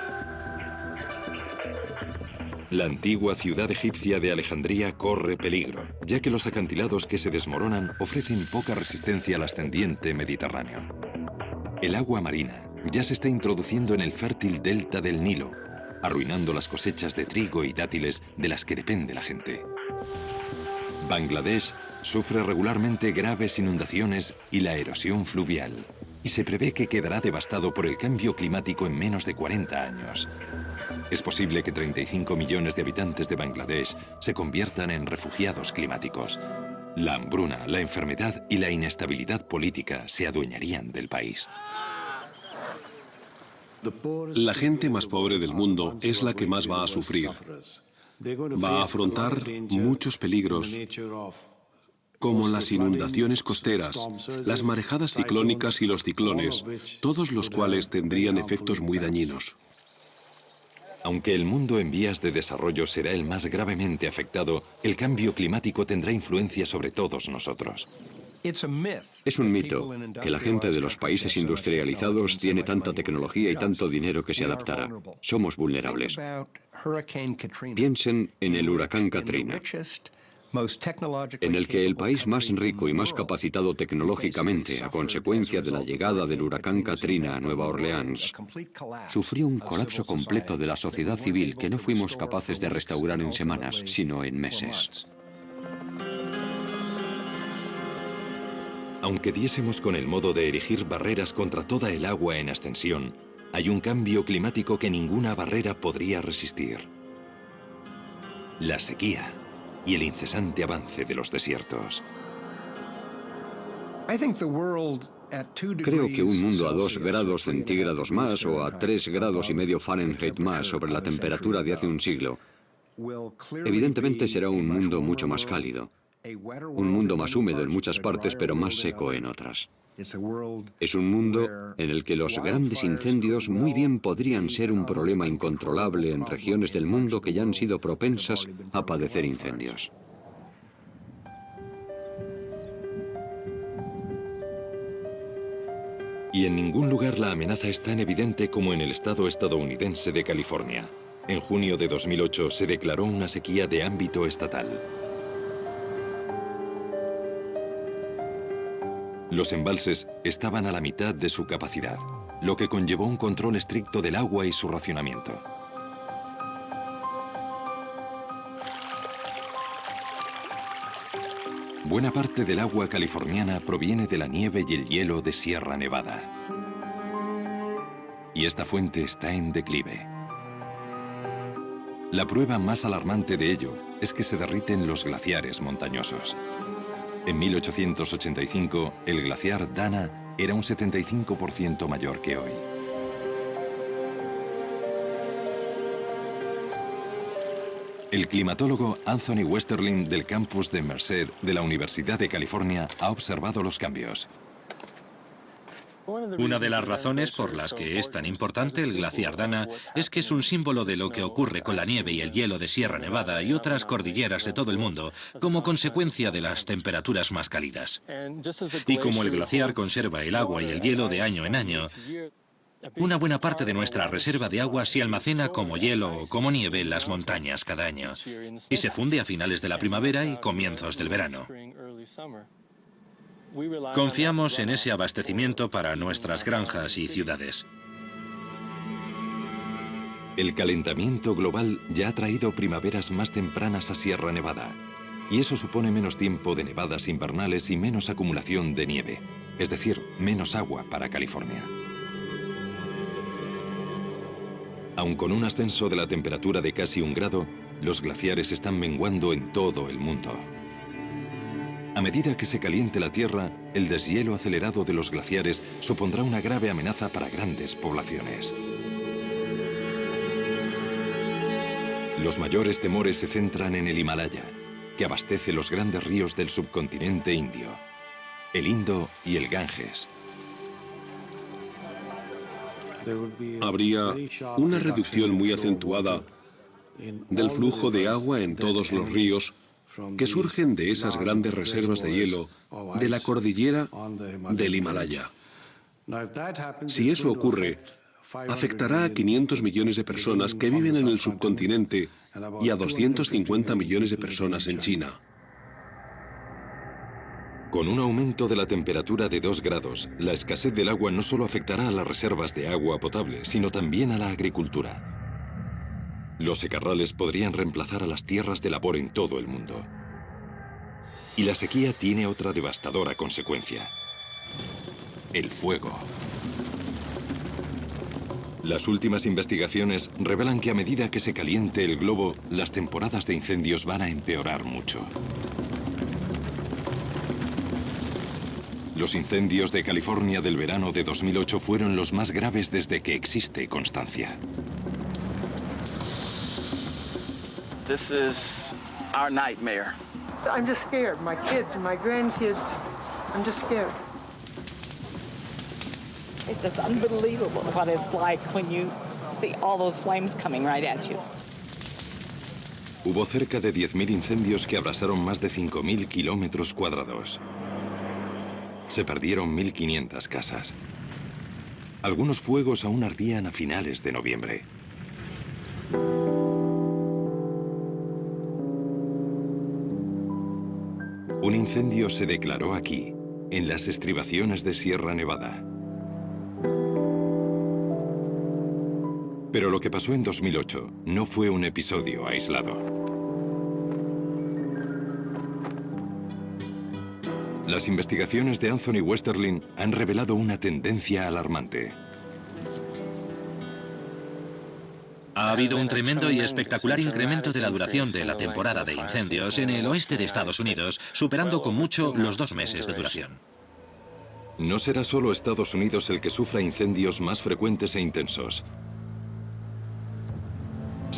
La antigua ciudad egipcia de Alejandría corre peligro, ya que los acantilados que se desmoronan ofrecen poca resistencia al ascendiente mediterráneo. El agua marina ya se está introduciendo en el fértil delta del Nilo, arruinando las cosechas de trigo y dátiles de las que depende la gente. Bangladesh sufre regularmente graves inundaciones y la erosión fluvial, y se prevé que quedará devastado por el cambio climático en menos de 40 años. Es posible que 35 millones de habitantes de Bangladesh se conviertan en refugiados climáticos. La hambruna, la enfermedad y la inestabilidad política se adueñarían del país. La gente más pobre del mundo es la que más va a sufrir. Va a afrontar muchos peligros, como las inundaciones costeras, las marejadas ciclónicas y los ciclones, todos los cuales tendrían efectos muy dañinos. Aunque el mundo en vías de desarrollo será el más gravemente afectado, el cambio climático tendrá influencia sobre todos nosotros. Es un mito que la gente de los países industrializados tiene tanta tecnología y tanto dinero que se adaptará. Somos vulnerables. Piensen en el huracán Katrina, en el que el país más rico y más capacitado tecnológicamente, a consecuencia de la llegada del huracán Katrina a Nueva Orleans, sufrió un colapso completo de la sociedad civil que no fuimos capaces de restaurar en semanas, sino en meses. Aunque diésemos con el modo de erigir barreras contra toda el agua en ascensión, hay un cambio climático que ninguna barrera podría resistir: la sequía y el incesante avance de los desiertos. Creo que un mundo a 2 grados centígrados más o a 3,5 grados Fahrenheit más sobre la temperatura de hace un siglo, evidentemente será un mundo mucho más cálido. Un mundo más húmedo en muchas partes, pero más seco en otras. Es un mundo en el que los grandes incendios muy bien podrían ser un problema incontrolable en regiones del mundo que ya han sido propensas a padecer incendios. Y en ningún lugar la amenaza es tan evidente como en el estado estadounidense de California. En junio de 2008 se declaró una sequía de ámbito estatal. Los embalses estaban a la mitad de su capacidad, lo que conllevó un control estricto del agua y su racionamiento. Buena parte del agua californiana proviene de la nieve y el hielo de Sierra Nevada. Y esta fuente está en declive. La prueba más alarmante de ello es que se derriten los glaciares montañosos. En 1885, el glaciar Dana era un 75% mayor que hoy. El climatólogo Anthony Westerling del campus de Merced de la Universidad de California ha observado los cambios. Una de las razones por las que es tan importante el glaciar Dana es que es un símbolo de lo que ocurre con la nieve y el hielo de Sierra Nevada y otras cordilleras de todo el mundo como consecuencia de las temperaturas más cálidas. Y como el glaciar conserva el agua y el hielo de año en año, una buena parte de nuestra reserva de agua se almacena como hielo o como nieve en las montañas cada año y se funde a finales de la primavera y comienzos del verano. Confiamos en ese abastecimiento para nuestras granjas y ciudades. El calentamiento global ya ha traído primaveras más tempranas a Sierra Nevada, y eso supone menos tiempo de nevadas invernales y menos acumulación de nieve, es decir, menos agua para California. Aun con un ascenso de la temperatura de casi 1 grado, los glaciares están menguando en todo el mundo. A medida que se caliente la Tierra, el deshielo acelerado de los glaciares supondrá una grave amenaza para grandes poblaciones. Los mayores temores se centran en el Himalaya, que abastece los grandes ríos del subcontinente indio, el Indo y el Ganges. Habría una reducción muy acentuada del flujo de agua en todos los ríos que surgen de esas grandes reservas de hielo de la cordillera del Himalaya. Si eso ocurre, afectará a 500 millones de personas que viven en el subcontinente y a 250 millones de personas en China. Con un aumento de la temperatura de 2 grados, la escasez del agua no solo afectará a las reservas de agua potable, sino también a la agricultura. Los secarrales podrían reemplazar a las tierras de labor en todo el mundo. Y la sequía tiene otra devastadora consecuencia: el fuego. Las últimas investigaciones revelan que a medida que se caliente el globo, las temporadas de incendios van a empeorar mucho. Los incendios de California del verano de 2008 fueron los más graves desde que existe constancia. This is our nightmare. I'm just scared. My kids and my grandkids, I'm just scared. It's just unbelievable what it's like when you see all those flames coming right at you. Hubo cerca de 10.000 incendios que abrasaron más de 5.000 kilómetros cuadrados. Se perdieron 1.500 casas. Algunos fuegos aún ardían a finales de noviembre. Un incendio se declaró aquí, en las estribaciones de Sierra Nevada. Pero lo que pasó en 2008 no fue un episodio aislado. Las investigaciones de Anthony Westerling han revelado una tendencia alarmante. Ha habido un tremendo y espectacular incremento de la duración de la temporada de incendios en el oeste de Estados Unidos, superando con mucho los 2 meses de duración. No será solo Estados Unidos el que sufra incendios más frecuentes e intensos.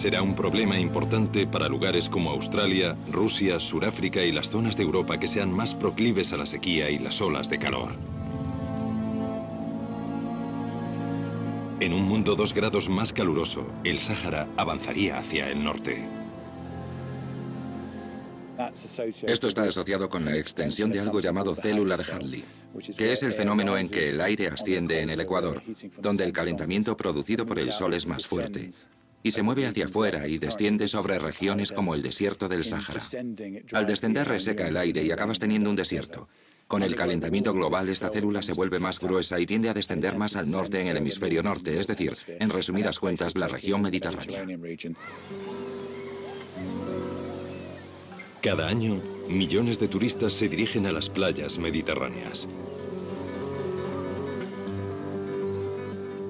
Será un problema importante para lugares como Australia, Rusia, Suráfrica y las zonas de Europa que sean más proclives a la sequía y las olas de calor. En un mundo 2 grados más caluroso, el Sáhara avanzaría hacia el norte. Esto está asociado con la extensión de algo llamado célula de Hadley, que es el fenómeno en que el aire asciende en el ecuador, donde el calentamiento producido por el sol es más fuerte, y se mueve hacia afuera y desciende sobre regiones como el desierto del Sáhara. Al descender reseca el aire y acabas teniendo un desierto. Con el calentamiento global, esta célula se vuelve más gruesa y tiende a descender más al norte en el hemisferio norte, es decir, en resumidas cuentas, la región mediterránea. Cada año, millones de turistas se dirigen a las playas mediterráneas.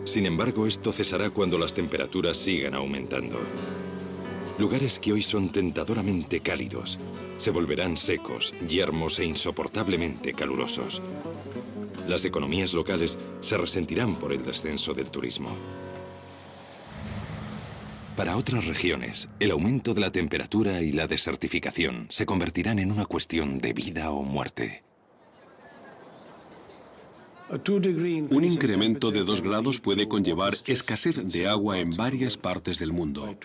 Sin embargo, esto cesará cuando las temperaturas sigan aumentando. Lugares que hoy son tentadoramente cálidos se volverán secos, yermos e insoportablemente calurosos. Las economías locales se resentirán por el descenso del turismo. Para otras regiones, el aumento de la temperatura y la desertificación se convertirán en una cuestión de vida o muerte. Un incremento de 2 grados puede conllevar escasez de agua en varias partes del mundo.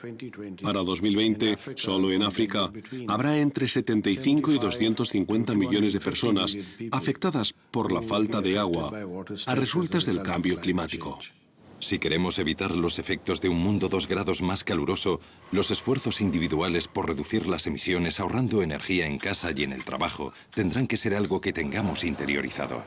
Para 2020, solo en África, habrá entre 75 y 250 millones de personas afectadas por la falta de agua a resultas del cambio climático. Si queremos evitar los efectos de un mundo 2 grados más caluroso, los esfuerzos individuales por reducir las emisiones ahorrando energía en casa y en el trabajo tendrán que ser algo que tengamos interiorizado.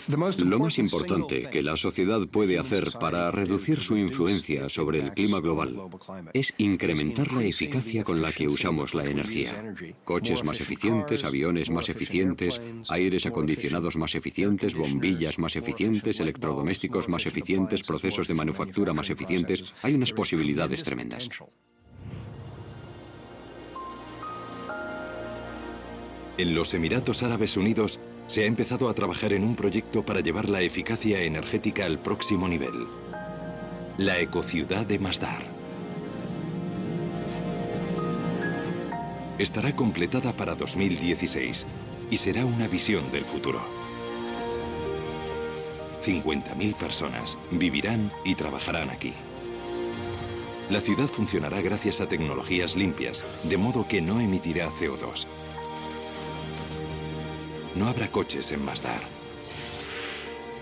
Lo más importante que la sociedad puede hacer para reducir su influencia sobre el clima global es incrementar la eficacia con la que usamos la energía. Coches más eficientes, aviones más eficientes, aires acondicionados más eficientes, bombillas más eficientes, electrodomésticos más eficientes, procesos de manufactura más eficientes. Hay unas posibilidades tremendas. En los Emiratos Árabes Unidos se ha empezado a trabajar en un proyecto para llevar la eficacia energética al próximo nivel. La ecociudad de Masdar. Estará completada para 2016 y será una visión del futuro. 50.000 personas vivirán y trabajarán aquí. La ciudad funcionará gracias a tecnologías limpias, de modo que no emitirá CO2. No habrá coches en Masdar.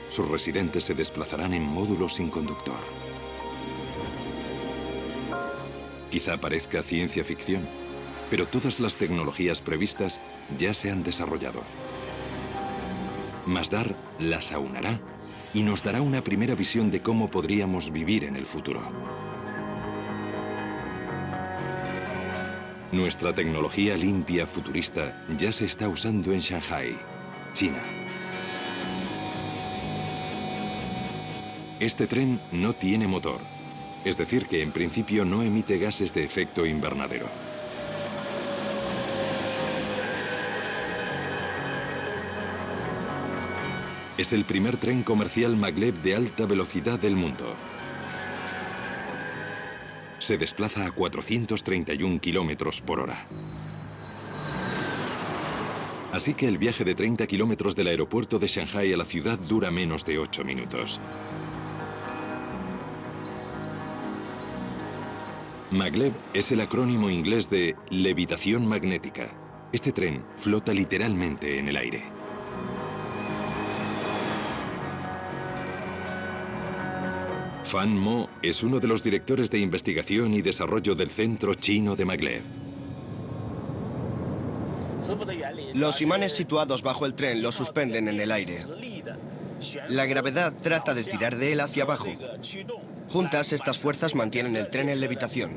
Sus residentes se desplazarán en módulos sin conductor. Quizá parezca ciencia ficción, pero todas las tecnologías previstas ya se han desarrollado. Masdar las aunará y nos dará una primera visión de cómo podríamos vivir en el futuro. Nuestra tecnología limpia futurista ya se está usando en Shanghái, China. Este tren no tiene motor, es decir, que en principio no emite gases de efecto invernadero. Es el primer tren comercial maglev de alta velocidad del mundo. Se desplaza a 431 kilómetros por hora. Así que el viaje de 30 kilómetros del aeropuerto de Shanghái a la ciudad dura menos de 8 minutos. Maglev es el acrónimo inglés de levitación magnética. Este tren flota literalmente en el aire. Fan Mo es uno de los directores de investigación y desarrollo del Centro Chino de Maglev. Los imanes situados bajo el tren lo suspenden en el aire. La gravedad trata de tirar de él hacia abajo. Juntas, estas fuerzas mantienen el tren en levitación.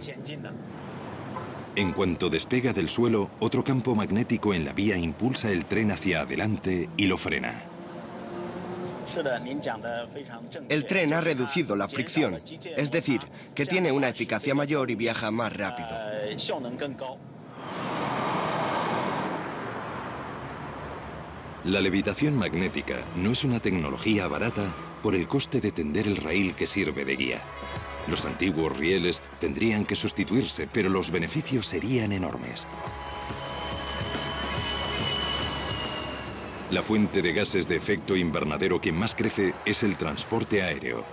En cuanto despega del suelo, otro campo magnético en la vía impulsa el tren hacia adelante y lo frena. El tren ha reducido la fricción, es decir, que tiene una eficacia mayor y viaja más rápido. La levitación magnética no es una tecnología barata por el coste de tender el raíl que sirve de guía. Los antiguos rieles tendrían que sustituirse, pero los beneficios serían enormes. La fuente de gases de efecto invernadero que más crece es el transporte aéreo.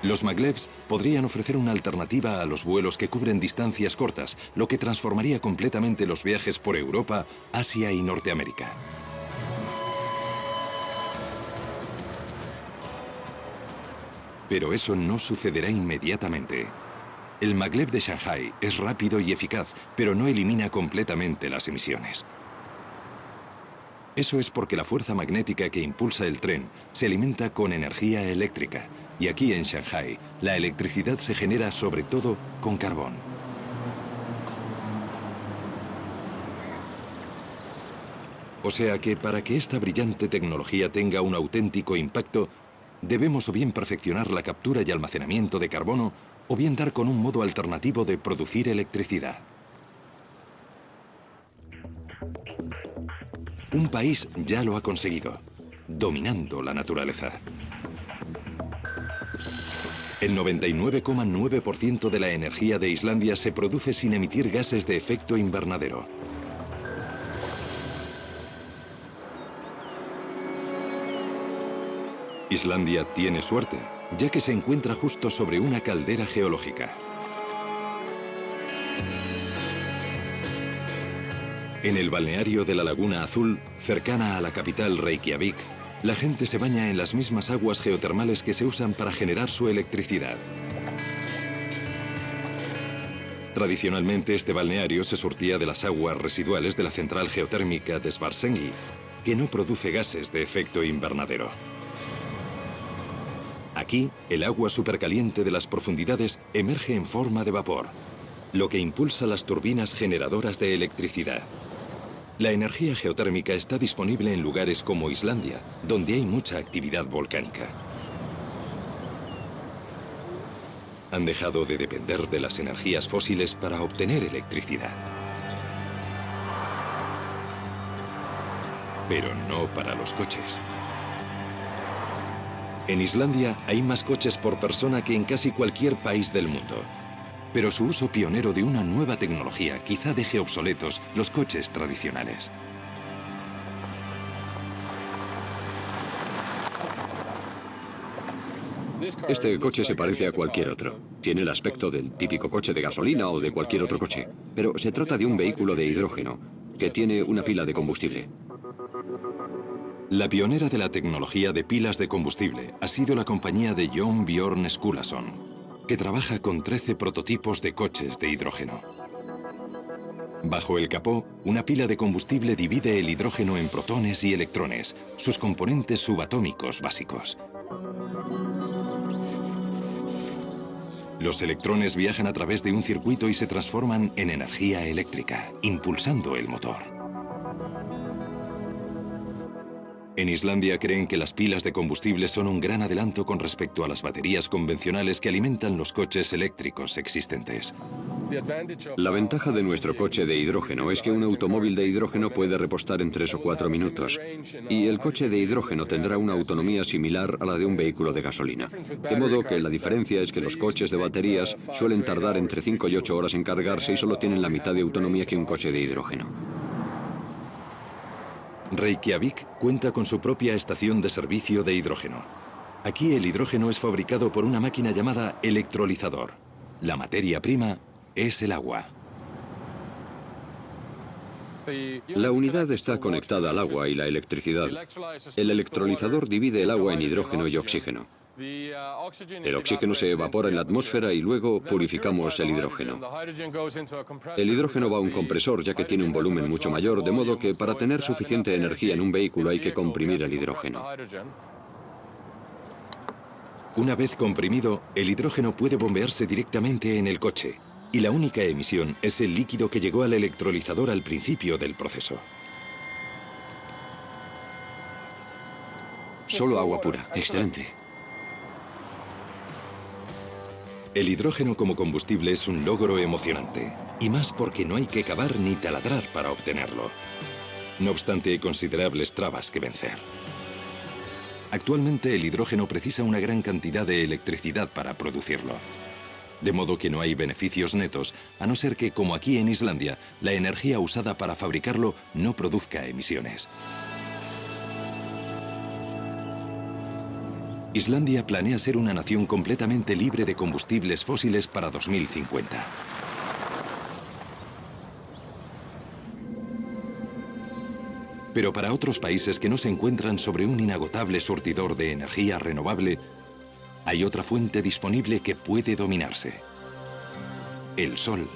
Los maglevs podrían ofrecer una alternativa a los vuelos que cubren distancias cortas, lo que transformaría completamente los viajes por Europa, Asia y Norteamérica. Pero eso no sucederá inmediatamente. El maglev de Shanghái es rápido y eficaz, pero no elimina completamente las emisiones. Eso es porque la fuerza magnética que impulsa el tren se alimenta con energía eléctrica, y aquí en Shanghái la electricidad se genera sobre todo con carbón. O sea que para que esta brillante tecnología tenga un auténtico impacto, debemos o bien perfeccionar la captura y almacenamiento de carbono, o bien dar con un modo alternativo de producir electricidad. Un país ya lo ha conseguido, dominando la naturaleza. El 99,9% de la energía de Islandia se produce sin emitir gases de efecto invernadero. Islandia tiene suerte, ya que se encuentra justo sobre una caldera geológica. En el balneario de la Laguna Azul, cercana a la capital Reykjavik, la gente se baña en las mismas aguas geotermales que se usan para generar su electricidad. Tradicionalmente, este balneario se surtía de las aguas residuales de la central geotérmica de Svartsengi, que no produce gases de efecto invernadero. Aquí, el agua supercaliente de las profundidades emerge en forma de vapor, lo que impulsa las turbinas generadoras de electricidad. La energía geotérmica está disponible en lugares como Islandia, donde hay mucha actividad volcánica. Han dejado de depender de las energías fósiles para obtener electricidad. Pero no para los coches. En Islandia hay más coches por persona que en casi cualquier país del mundo. Pero su uso pionero de una nueva tecnología quizá deje obsoletos los coches tradicionales. Este coche se parece a cualquier otro. Tiene el aspecto del típico coche de gasolina o de cualquier otro coche. Pero se trata de un vehículo de hidrógeno, que tiene una pila de combustible. La pionera de la tecnología de pilas de combustible ha sido la compañía de Jon Björn Skulason, que trabaja con 13 prototipos de coches de hidrógeno. Bajo el capó, una pila de combustible divide el hidrógeno en protones y electrones, sus componentes subatómicos básicos. Los electrones viajan a través de un circuito y se transforman en energía eléctrica, impulsando el motor. En Islandia creen que las pilas de combustible son un gran adelanto con respecto a las baterías convencionales que alimentan los coches eléctricos existentes. La ventaja de nuestro coche de hidrógeno es que un automóvil de hidrógeno puede repostar en 3 o 4 minutos, y el coche de hidrógeno tendrá una autonomía similar a la de un vehículo de gasolina. De modo que la diferencia es que los coches de baterías suelen tardar entre 5 y 8 horas en cargarse y solo tienen la mitad de autonomía que un coche de hidrógeno. Reykjavik cuenta con su propia estación de servicio de hidrógeno. Aquí el hidrógeno es fabricado por una máquina llamada electrolizador. La materia prima es el agua. La unidad está conectada al agua y la electricidad. El electrolizador divide el agua en hidrógeno y oxígeno. El oxígeno se evapora en la atmósfera y luego purificamos el hidrógeno. El hidrógeno va a un compresor ya que tiene un volumen mucho mayor, de modo que para tener suficiente energía en un vehículo hay que comprimir el hidrógeno. Una vez comprimido, el hidrógeno puede bombearse directamente en el coche, y la única emisión es el líquido que llegó al electrolizador al principio del proceso. Solo agua pura. Excelente. El hidrógeno como combustible es un logro emocionante, y más porque no hay que cavar ni taladrar para obtenerlo. No obstante, hay considerables trabas que vencer. Actualmente el hidrógeno precisa una gran cantidad de electricidad para producirlo. De modo que no hay beneficios netos, a no ser que, como aquí en Islandia, la energía usada para fabricarlo no produzca emisiones. Islandia planea ser una nación completamente libre de combustibles fósiles para 2050. Pero para otros países que no se encuentran sobre un inagotable surtidor de energía renovable, hay otra fuente disponible que puede dominarse: el sol.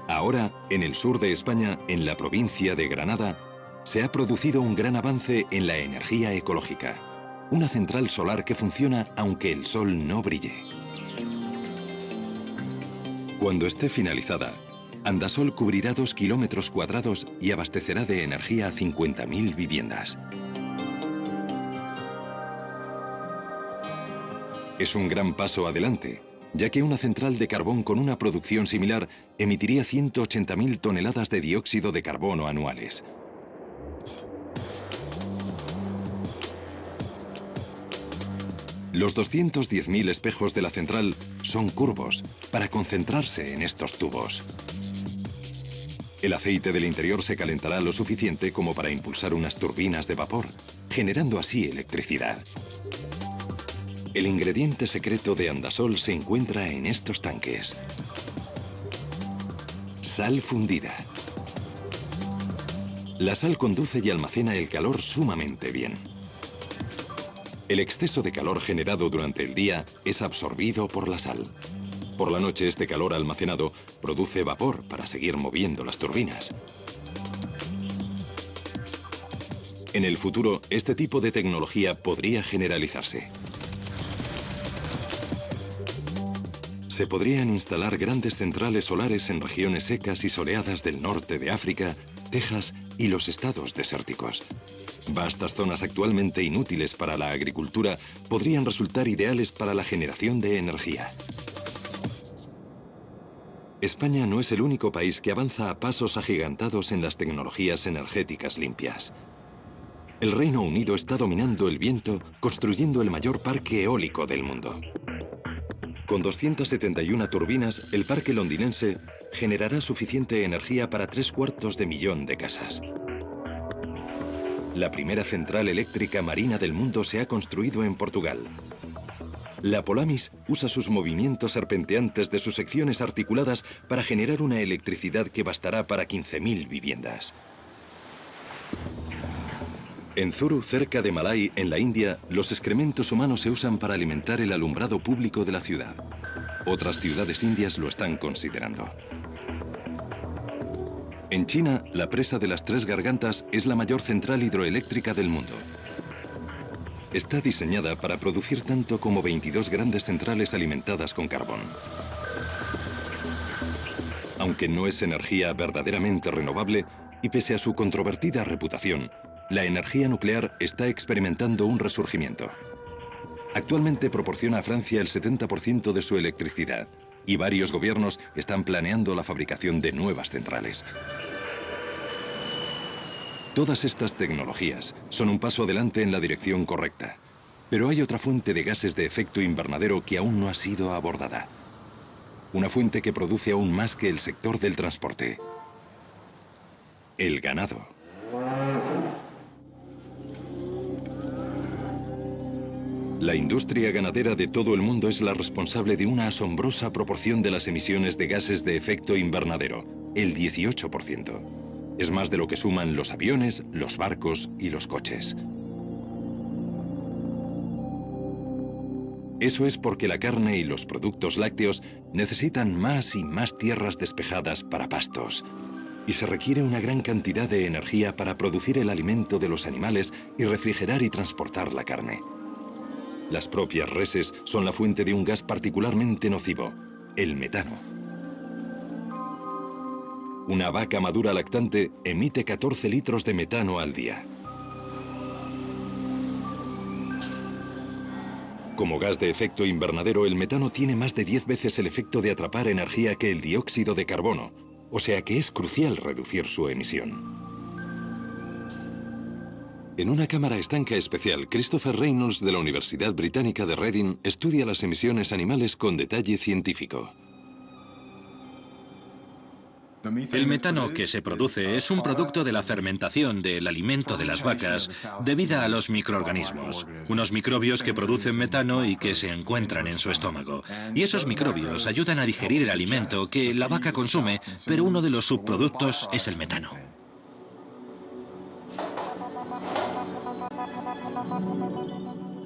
Ahora, en el sur de España, en la provincia de Granada, se ha producido un gran avance en la energía ecológica. Una central solar que funciona aunque el sol no brille. Cuando esté finalizada, Andasol cubrirá 2 kilómetros cuadrados y abastecerá de energía a 50.000 viviendas. Es un gran paso adelante, ya que una central de carbón con una producción similar emitiría 180.000 toneladas de dióxido de carbono anuales. Los 210.000 espejos de la central son curvos para concentrarse en estos tubos. El aceite del interior se calentará lo suficiente como para impulsar unas turbinas de vapor, generando así electricidad. El ingrediente secreto de Andasol se encuentra en estos tanques. Sal fundida. La sal conduce y almacena el calor sumamente bien. El exceso de calor generado durante el día es absorbido por la sal. Por la noche, este calor almacenado produce vapor para seguir moviendo las turbinas. En el futuro, este tipo de tecnología podría generalizarse. Se podrían instalar grandes centrales solares en regiones secas y soleadas del norte de África, Texas y los estados desérticos. Vastas zonas actualmente inútiles para la agricultura podrían resultar ideales para la generación de energía. España no es el único país que avanza a pasos agigantados en las tecnologías energéticas limpias. El Reino Unido está dominando el viento, construyendo el mayor parque eólico del mundo. Con 271 turbinas, el parque londinense generará suficiente energía para 750.000 de casas. La primera central eléctrica marina del mundo se ha construido en Portugal. La Polamis usa sus movimientos serpenteantes de sus secciones articuladas para generar una electricidad que bastará para 15.000 viviendas. En Zuru, cerca de Malay, en la India, los excrementos humanos se usan para alimentar el alumbrado público de la ciudad. Otras ciudades indias lo están considerando. En China, la presa de las Tres Gargantas es la mayor central hidroeléctrica del mundo. Está diseñada para producir tanto como 22 grandes centrales alimentadas con carbón. Aunque no es energía verdaderamente renovable, y pese a su controvertida reputación, la energía nuclear está experimentando un resurgimiento. Actualmente proporciona a Francia el 70% de su electricidad, y varios gobiernos están planeando la fabricación de nuevas centrales. Todas estas tecnologías son un paso adelante en la dirección correcta, pero hay otra fuente de gases de efecto invernadero que aún no ha sido abordada. Una fuente que produce aún más que el sector del transporte: el ganado. La industria ganadera de todo el mundo es la responsable de una asombrosa proporción de las emisiones de gases de efecto invernadero, el 18%. Es más de lo que suman los aviones, los barcos y los coches. Eso es porque la carne y los productos lácteos necesitan más y más tierras despejadas para pastos. Y se requiere una gran cantidad de energía para producir el alimento de los animales y refrigerar y transportar la carne. Las propias reses son la fuente de un gas particularmente nocivo, el metano. Una vaca madura lactante emite 14 litros de metano al día. Como gas de efecto invernadero, el metano tiene más de 10 veces el efecto de atrapar energía que el dióxido de carbono, o sea que es crucial reducir su emisión. En una cámara estanca especial, Christopher Reynolds de la Universidad Británica de Reading estudia las emisiones animales con detalle científico. El metano que se produce es un producto de la fermentación del alimento de las vacas debido a los microorganismos, unos microbios que producen metano y que se encuentran en su estómago. Y esos microbios ayudan a digerir el alimento que la vaca consume, pero uno de los subproductos es el metano.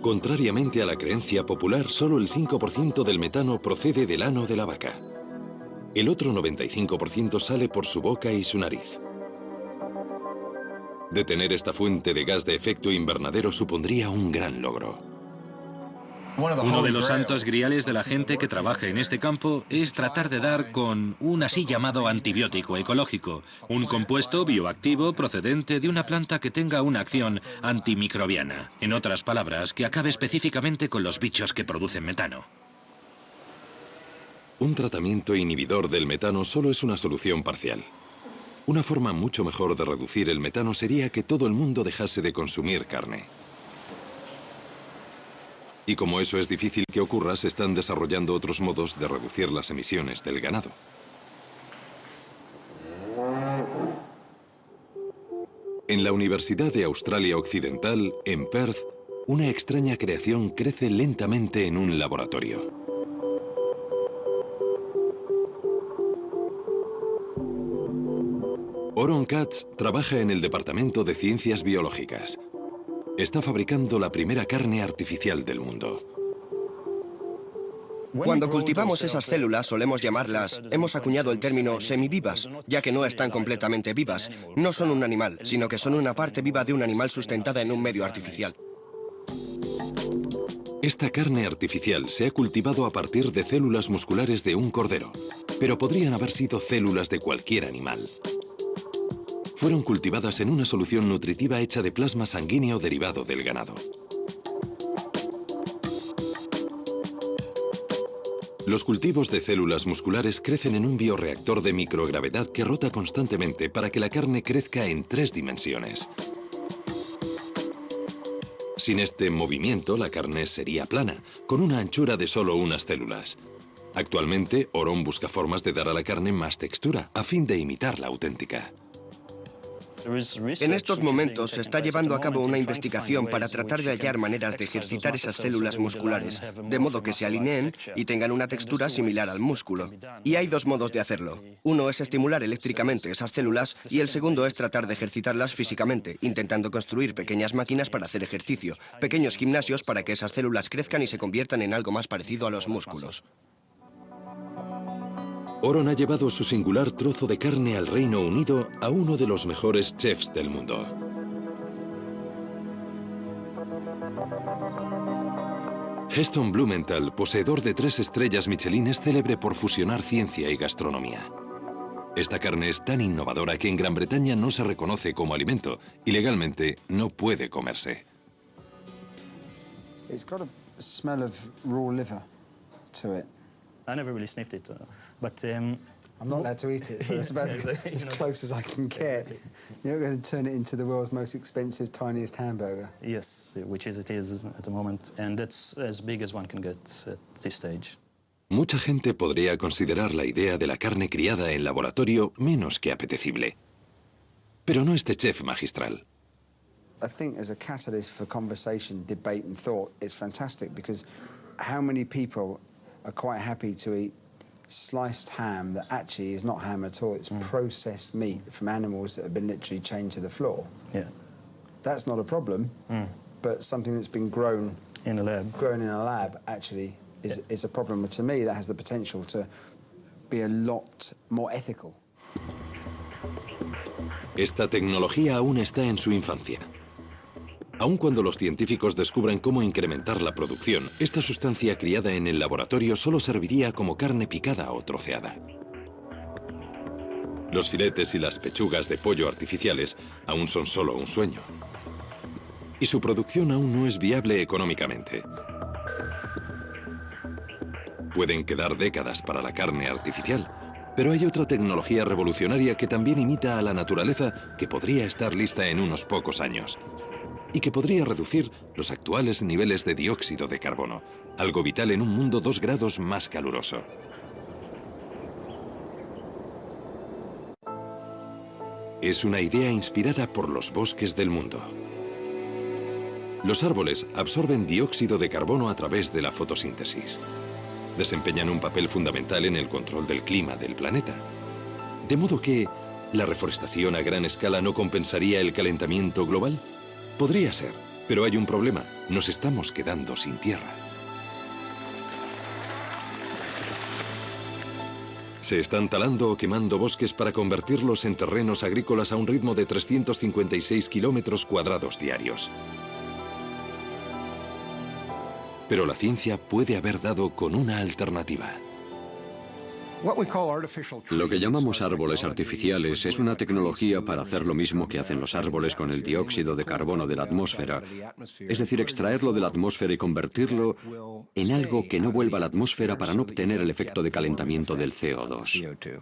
Contrariamente a la creencia popular, solo el 5% del metano procede del ano de la vaca. El otro 95% sale por su boca y su nariz. Detener esta fuente de gas de efecto invernadero supondría un gran logro. Uno de los santos griales de la gente que trabaja en este campo es tratar de dar con un así llamado antibiótico ecológico, un compuesto bioactivo procedente de una planta que tenga una acción antimicrobiana. En otras palabras, que acabe específicamente con los bichos que producen metano. Un tratamiento inhibidor del metano solo es una solución parcial. Una forma mucho mejor de reducir el metano sería que todo el mundo dejase de consumir carne. Y como eso es difícil que ocurra, se están desarrollando otros modos de reducir las emisiones del ganado. En la Universidad de Australia Occidental, en Perth, una extraña creación crece lentamente en un laboratorio. Oron Katz trabaja en el Departamento de Ciencias Biológicas. Está fabricando la primera carne artificial del mundo. Cuando cultivamos esas células solemos llamarlas, hemos acuñado el término semivivas, ya que no están completamente vivas. No son un animal, sino que son una parte viva de un animal sustentada en un medio artificial. Esta carne artificial se ha cultivado a partir de células musculares de un cordero, pero podrían haber sido células de cualquier animal. Fueron cultivadas en una solución nutritiva hecha de plasma sanguíneo derivado del ganado. Los cultivos de células musculares crecen en un bioreactor de microgravedad que rota constantemente para que la carne crezca en 3 dimensiones. Sin este movimiento, la carne sería plana, con una anchura de solo unas células. Actualmente, Oron busca formas de dar a la carne más textura, a fin de imitar la auténtica. En estos momentos se está llevando a cabo una investigación para tratar de hallar maneras de ejercitar esas células musculares, de modo que se alineen y tengan una textura similar al músculo. Y hay 2 modos de hacerlo. Uno es estimular eléctricamente esas células y el segundo es tratar de ejercitarlas físicamente, intentando construir pequeñas máquinas para hacer ejercicio, pequeños gimnasios para que esas células crezcan y se conviertan en algo más parecido a los músculos. Oron ha llevado su singular trozo de carne al Reino Unido a uno de los mejores chefs del mundo. Heston Blumenthal, poseedor de 3 estrellas Michelin, es célebre por fusionar ciencia y gastronomía. Esta carne es tan innovadora que en Gran Bretaña no se reconoce como alimento y legalmente no puede comerse. It's got a smell of raw liver to it. I never really sniffed it, but I'm not allowed to eat it, so that's about as close as I can get. You're going to turn it into the world's most expensive, tiniest hamburger. Yes, which it is at the moment, and that's as big as one can get at this stage. Mucha gente podría considerar la idea de la carne criada en laboratorio menos que apetecible. Pero no este chef magistral. I think as a catalyst for conversation, debate and thought, it's fantastic because how many people are quite happy to eat sliced ham that actually is not ham at all. It's processed meat from animals that have been literally chained to the floor. Yeah. That's not a problem, but something that's been grown in a lab actually is a problem. To me, that has the potential to be a lot more ethical. Esta tecnología aún está en su infancia. Aun cuando los científicos descubran cómo incrementar la producción, esta sustancia criada en el laboratorio solo serviría como carne picada o troceada. Los filetes y las pechugas de pollo artificiales aún son solo un sueño. Y su producción aún no es viable económicamente. Pueden quedar décadas para la carne artificial, pero hay otra tecnología revolucionaria que también imita a la naturaleza que podría estar lista en unos pocos años. y que podría reducir los actuales niveles de dióxido de carbono, algo vital en un mundo 2 grados más caluroso. Es una idea inspirada por los bosques del mundo. Los árboles absorben dióxido de carbono a través de la fotosíntesis. Desempeñan un papel fundamental en el control del clima del planeta. De modo que, ¿la reforestación a gran escala no compensaría el calentamiento global? Podría ser, pero hay un problema. Nos estamos quedando sin tierra. Se están talando o quemando bosques para convertirlos en terrenos agrícolas a un ritmo de 356 kilómetros cuadrados diarios. Pero la ciencia puede haber dado con una alternativa. Lo que llamamos árboles artificiales es una tecnología para hacer lo mismo que hacen los árboles con el dióxido de carbono de la atmósfera, es decir, extraerlo de la atmósfera y convertirlo en algo que no vuelva a la atmósfera para no obtener el efecto de calentamiento del CO2.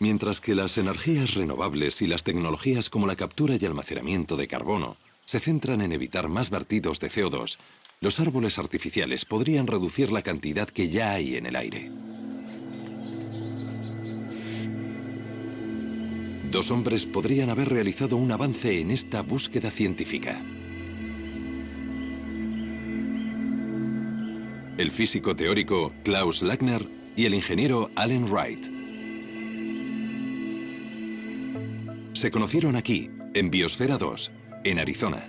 Mientras que las energías renovables y las tecnologías como la captura y almacenamiento de carbono se centran en evitar más vertidos de CO2, los árboles artificiales podrían reducir la cantidad que ya hay en el aire. 2 hombres podrían haber realizado un avance en esta búsqueda científica. El físico teórico Klaus Lackner y el ingeniero Alan Wright. Se conocieron aquí, en Biosfera 2, en Arizona.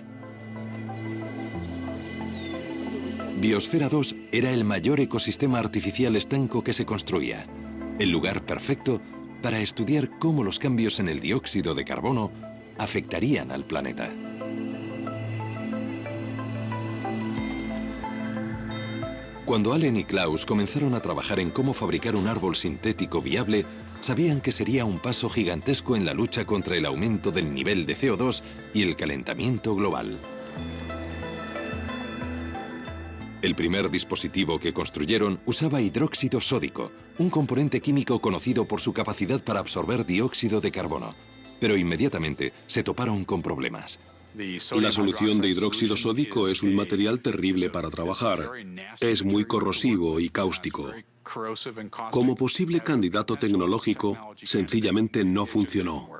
Biosfera 2 era el mayor ecosistema artificial estanco que se construía, el lugar perfecto para estudiar cómo los cambios en el dióxido de carbono afectarían al planeta. Cuando Allen y Klaus comenzaron a trabajar en cómo fabricar un árbol sintético viable, sabían que sería un paso gigantesco en la lucha contra el aumento del nivel de CO2 y el calentamiento global. El primer dispositivo que construyeron usaba hidróxido sódico, un componente químico conocido por su capacidad para absorber dióxido de carbono. Pero inmediatamente se toparon con problemas. La solución de hidróxido sódico es un material terrible para trabajar. Es muy corrosivo y cáustico. Como posible candidato tecnológico, sencillamente no funcionó.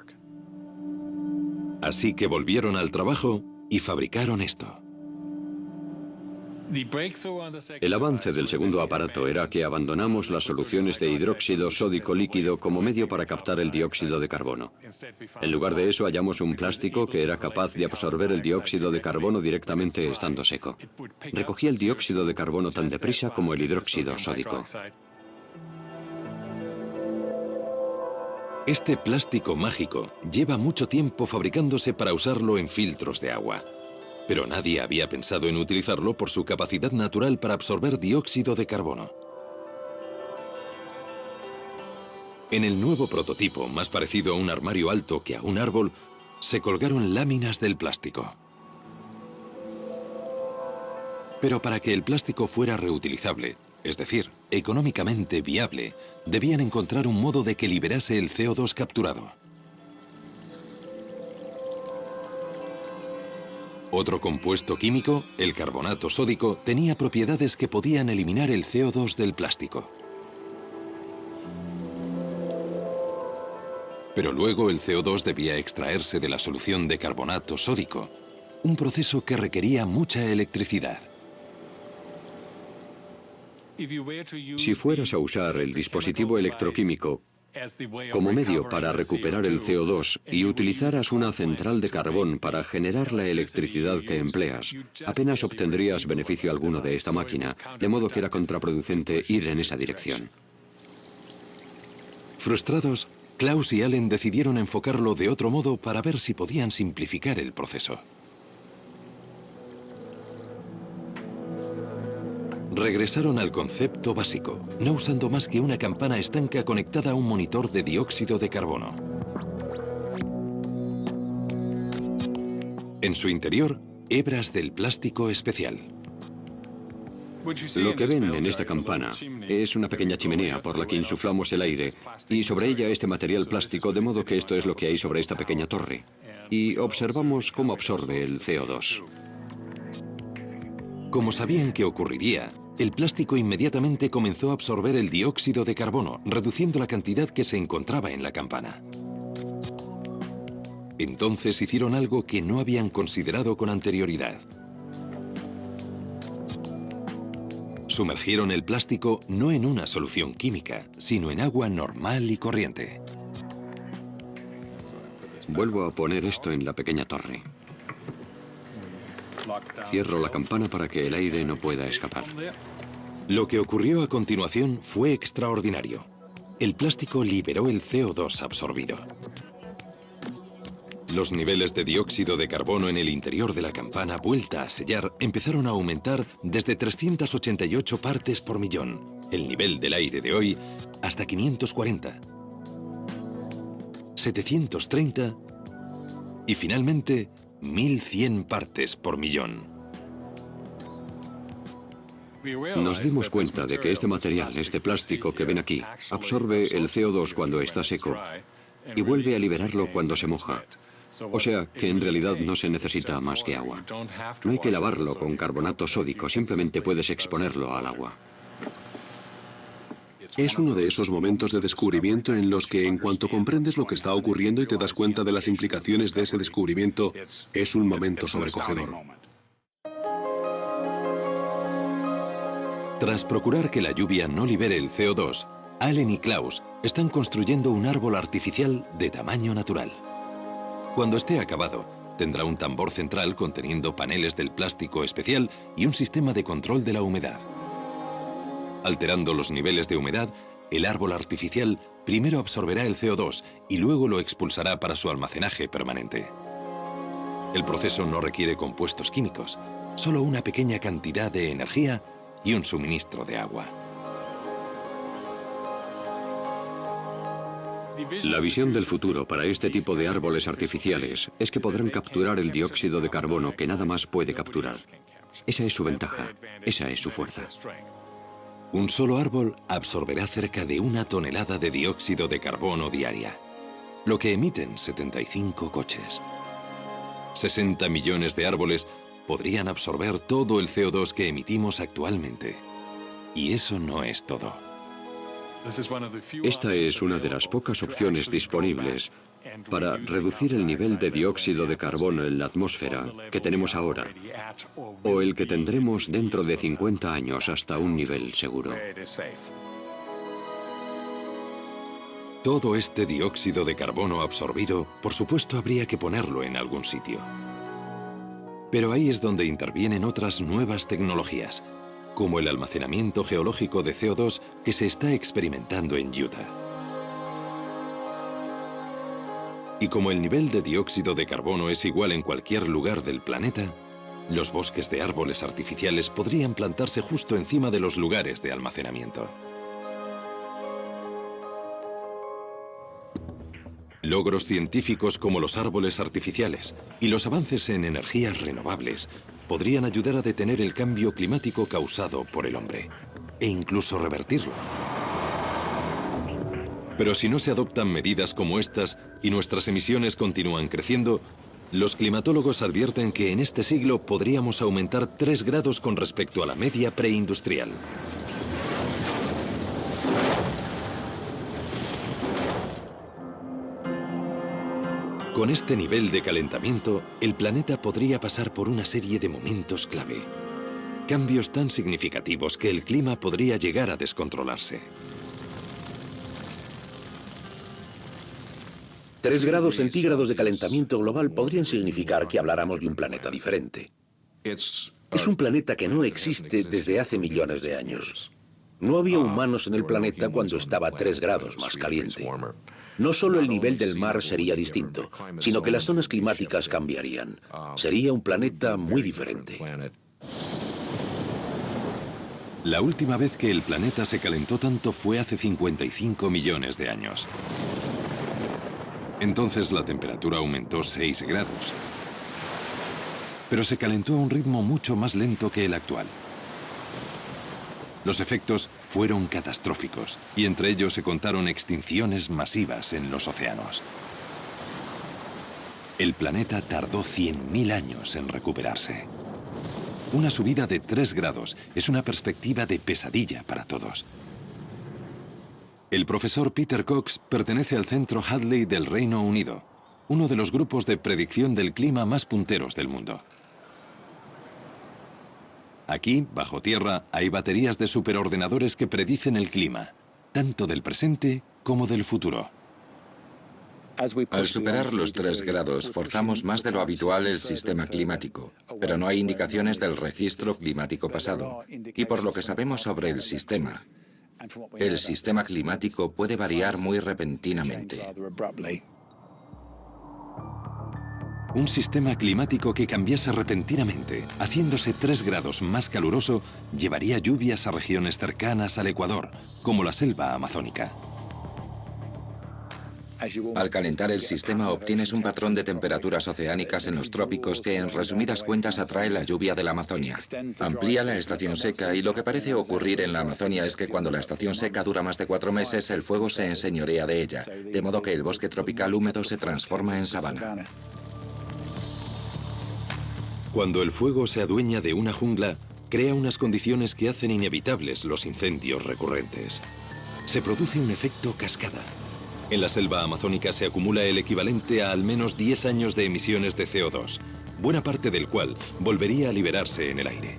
Así que volvieron al trabajo y fabricaron esto. El avance del segundo aparato era que abandonamos las soluciones de hidróxido sódico líquido como medio para captar el dióxido de carbono. En lugar de eso, hallamos un plástico que era capaz de absorber el dióxido de carbono directamente estando seco. Recogía el dióxido de carbono tan deprisa como el hidróxido sódico. Este plástico mágico lleva mucho tiempo fabricándose para usarlo en filtros de agua. Pero nadie había pensado en utilizarlo por su capacidad natural para absorber dióxido de carbono. En el nuevo prototipo, más parecido a un armario alto que a un árbol, se colgaron láminas del plástico. Pero para que el plástico fuera reutilizable, es decir, económicamente viable, debían encontrar un modo de que liberase el CO2 capturado. Otro compuesto químico, el carbonato sódico, tenía propiedades que podían eliminar el CO2 del plástico. Pero luego el CO2 debía extraerse de la solución de carbonato sódico, un proceso que requería mucha electricidad. Si fueras a usar el dispositivo electroquímico como medio para recuperar el CO2 y utilizaras una central de carbón para generar la electricidad que empleas, apenas obtendrías beneficio alguno de esta máquina, de modo que era contraproducente ir en esa dirección. Frustrados, Klaus y Allen decidieron enfocarlo de otro modo para ver si podían simplificar el proceso. Regresaron al concepto básico, no usando más que una campana estanca conectada a un monitor de dióxido de carbono. En su interior, hebras del plástico especial. Lo que ven en esta campana es una pequeña chimenea por la que insuflamos el aire y sobre ella este material plástico, de modo que esto es lo que hay sobre esta pequeña torre. y observamos cómo absorbe el CO2. Como sabían que ocurriría, el plástico inmediatamente comenzó a absorber el dióxido de carbono, reduciendo la cantidad que se encontraba en la campana. Entonces hicieron algo que no habían considerado con anterioridad. Sumergieron el plástico no en una solución química, sino en agua normal y corriente. Vuelvo a poner esto en la pequeña torre. Cierro la campana para que el aire no pueda escapar. Lo que ocurrió a continuación fue extraordinario. El plástico liberó el CO2 absorbido. Los niveles de dióxido de carbono en el interior de la campana vuelta a sellar empezaron a aumentar desde 388 partes por millón, el nivel del aire de hoy, hasta 540, 730 y finalmente 1100 partes por millón. Nos dimos cuenta de que este material, este plástico que ven aquí, absorbe el CO2 cuando está seco y vuelve a liberarlo cuando se moja. O sea, que en realidad no se necesita más que agua. No hay que lavarlo con carbonato sódico, simplemente puedes exponerlo al agua. Es uno de esos momentos de descubrimiento en los que, en cuanto comprendes lo que está ocurriendo y te das cuenta de las implicaciones de ese descubrimiento, es un momento sobrecogedor. Tras procurar que la lluvia no libere el CO2, Allen y Klaus están construyendo un árbol artificial de tamaño natural. Cuando esté acabado, tendrá un tambor central conteniendo paneles del plástico especial y un sistema de control de la humedad. Alterando los niveles de humedad, el árbol artificial primero absorberá el CO2 y luego lo expulsará para su almacenaje permanente. El proceso no requiere compuestos químicos, solo una pequeña cantidad de energía y un suministro de agua. La visión del futuro para este tipo de árboles artificiales es que podrán capturar el dióxido de carbono que nada más puede capturar. Esa es su ventaja, esa es su fuerza. Un solo árbol absorberá cerca de 1 tonelada de dióxido de carbono diaria, lo que emiten 75 coches. 60 millones de árboles podrían absorber todo el CO2 que emitimos actualmente. Y eso no es todo. Esta es una de las pocas opciones disponibles para reducir el nivel de dióxido de carbono en la atmósfera que tenemos ahora, o el que tendremos dentro de 50 años hasta un nivel seguro. Todo este dióxido de carbono absorbido, por supuesto, habría que ponerlo en algún sitio. Pero ahí es donde intervienen otras nuevas tecnologías, como el almacenamiento geológico de CO2 que se está experimentando en Utah. Y como el nivel de dióxido de carbono es igual en cualquier lugar del planeta, los bosques de árboles artificiales podrían plantarse justo encima de los lugares de almacenamiento. Logros científicos como los árboles artificiales y los avances en energías renovables podrían ayudar a detener el cambio climático causado por el hombre, e incluso revertirlo. Pero si no se adoptan medidas como estas y nuestras emisiones continúan creciendo, los climatólogos advierten que en este siglo podríamos aumentar 3 grados con respecto a la media preindustrial. Con este nivel de calentamiento, el planeta podría pasar por una serie de momentos clave. Cambios tan significativos que el clima podría llegar a descontrolarse. 3 grados centígrados de calentamiento global podrían significar que habláramos de un planeta diferente. Es un planeta que no existe desde hace millones de años. No había humanos en el planeta cuando estaba 3 grados más caliente. No solo el nivel del mar sería distinto, sino que las zonas climáticas cambiarían. Sería un planeta muy diferente. La última vez que el planeta se calentó tanto fue hace 55 millones de años. Entonces la temperatura aumentó 6 grados. Pero se calentó a un ritmo mucho más lento que el actual. Los efectos fueron catastróficos y entre ellos se contaron extinciones masivas en los océanos. El planeta tardó 100.000 años en recuperarse. Una subida de 3 grados es una perspectiva de pesadilla para todos. El profesor Peter Cox pertenece al Centro Hadley del Reino Unido, uno de los grupos de predicción del clima más punteros del mundo. Aquí, bajo tierra, hay baterías de superordenadores que predicen el clima, tanto del presente como del futuro. Al superar los 3 grados, forzamos más de lo habitual el sistema climático, pero no hay indicaciones del registro climático pasado. Y por lo que sabemos sobre el sistema climático puede variar muy repentinamente. Un sistema climático que cambiase repentinamente, haciéndose 3 grados más caluroso, llevaría lluvias a regiones cercanas al Ecuador, como la selva amazónica. Al calentar el sistema obtienes un patrón de temperaturas oceánicas en los trópicos que en resumidas cuentas atrae la lluvia de la Amazonia. Amplía la estación seca y lo que parece ocurrir en la Amazonia es que cuando la estación seca dura más de 4 meses el fuego se enseñorea de ella, de modo que el bosque tropical húmedo se transforma en sabana. Cuando el fuego se adueña de una jungla, crea unas condiciones que hacen inevitables los incendios recurrentes. Se produce un efecto cascada. En la selva amazónica se acumula el equivalente a al menos 10 años de emisiones de CO2, buena parte del cual volvería a liberarse en el aire.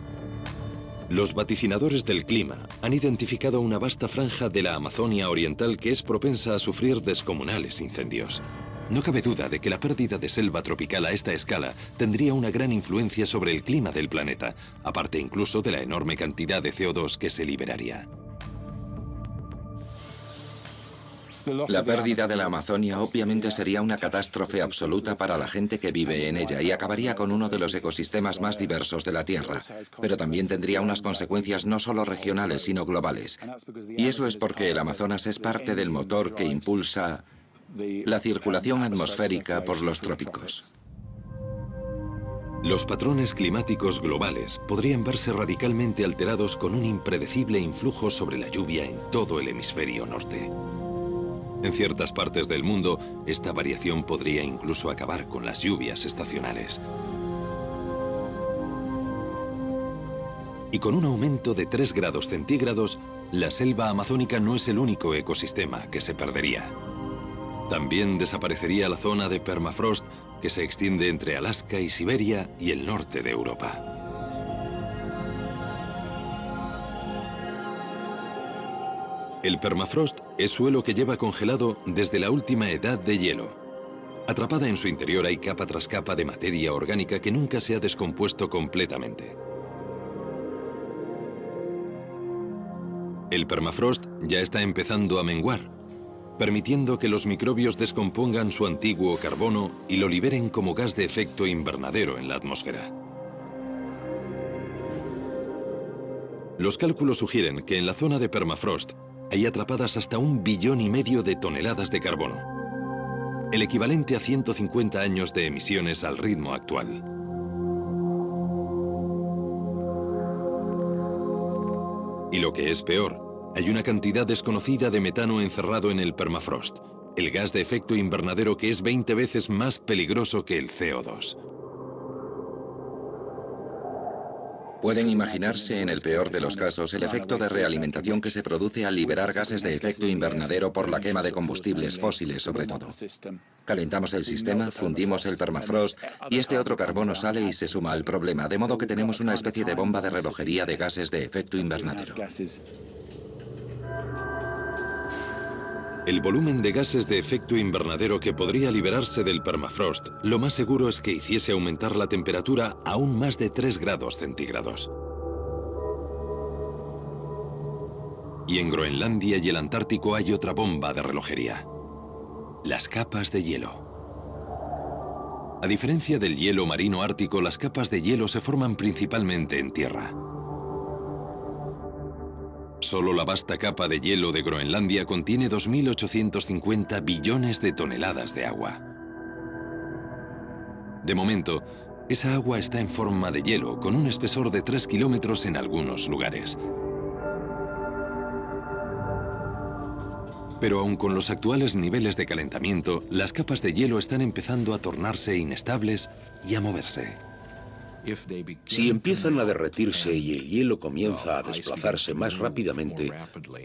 Los vaticinadores del clima han identificado una vasta franja de la Amazonia oriental que es propensa a sufrir descomunales incendios. No cabe duda de que la pérdida de selva tropical a esta escala tendría una gran influencia sobre el clima del planeta, aparte incluso de la enorme cantidad de CO2 que se liberaría. La pérdida de la Amazonia obviamente sería una catástrofe absoluta para la gente que vive en ella y acabaría con uno de los ecosistemas más diversos de la Tierra, pero también tendría unas consecuencias no solo regionales sino globales. Y eso es porque el Amazonas es parte del motor que impulsa la circulación atmosférica por los trópicos. Los patrones climáticos globales podrían verse radicalmente alterados con un impredecible influjo sobre la lluvia en todo el hemisferio norte. En ciertas partes del mundo, esta variación podría incluso acabar con las lluvias estacionales. Y con un aumento de 3 grados centígrados, la selva amazónica no es el único ecosistema que se perdería. También desaparecería la zona de permafrost que se extiende entre Alaska y Siberia y el norte de Europa. El permafrost es suelo que lleva congelado desde la última edad de hielo. Atrapada en su interior hay capa tras capa de materia orgánica que nunca se ha descompuesto completamente. El permafrost ya está empezando a menguar, permitiendo que los microbios descompongan su antiguo carbono y lo liberen como gas de efecto invernadero en la atmósfera. Los cálculos sugieren que en la zona de permafrost hay atrapadas hasta 1,5 billones de toneladas de carbono, el equivalente a 150 años de emisiones al ritmo actual. Y lo que es peor, hay una cantidad desconocida de metano encerrado en el permafrost, el gas de efecto invernadero que es 20 veces más peligroso que el CO2. Pueden imaginarse, en el peor de los casos, el efecto de realimentación que se produce al liberar gases de efecto invernadero por la quema de combustibles fósiles, sobre todo. Calentamos el sistema, fundimos el permafrost y este otro carbono sale y se suma al problema, de modo que tenemos una especie de bomba de relojería de gases de efecto invernadero. El volumen de gases de efecto invernadero que podría liberarse del permafrost, lo más seguro es que hiciese aumentar la temperatura a aún más de 3 grados centígrados. Y en Groenlandia y el Antártico hay otra bomba de relojería: las capas de hielo. A diferencia del hielo marino ártico, las capas de hielo se forman principalmente en tierra. Solo la vasta capa de hielo de Groenlandia contiene 2.850 billones de toneladas de agua. De momento, esa agua está en forma de hielo, con un espesor de 3 kilómetros en algunos lugares. Pero aun con los actuales niveles de calentamiento, las capas de hielo están empezando a tornarse inestables y a moverse. Si empiezan a derretirse y el hielo comienza a desplazarse más rápidamente,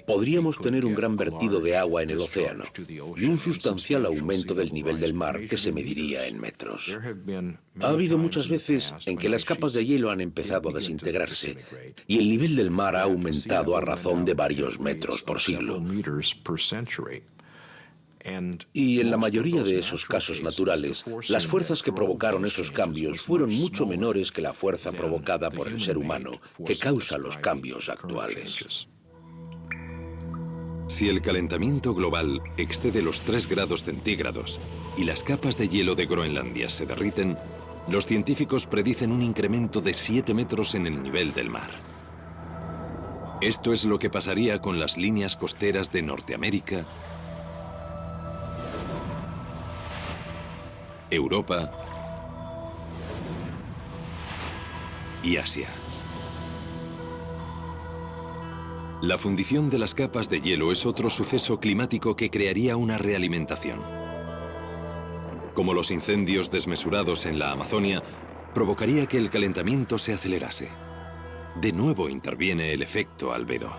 podríamos tener un gran vertido de agua en el océano y un sustancial aumento del nivel del mar que se mediría en metros. Ha habido muchas veces en que las capas de hielo han empezado a desintegrarse y el nivel del mar ha aumentado a razón de varios metros por siglo. Y en la mayoría de esos casos naturales, las fuerzas que provocaron esos cambios fueron mucho menores que la fuerza provocada por el ser humano, que causa los cambios actuales. Si el calentamiento global excede los 3 grados centígrados y las capas de hielo de Groenlandia se derriten, los científicos predicen un incremento de 7 metros en el nivel del mar. Esto es lo que pasaría con las líneas costeras de Norteamérica, Europa y Asia. La fundición de las capas de hielo es otro suceso climático que crearía una realimentación. Como los incendios desmesurados en la Amazonia, provocaría que el calentamiento se acelerase. De nuevo interviene el efecto albedo.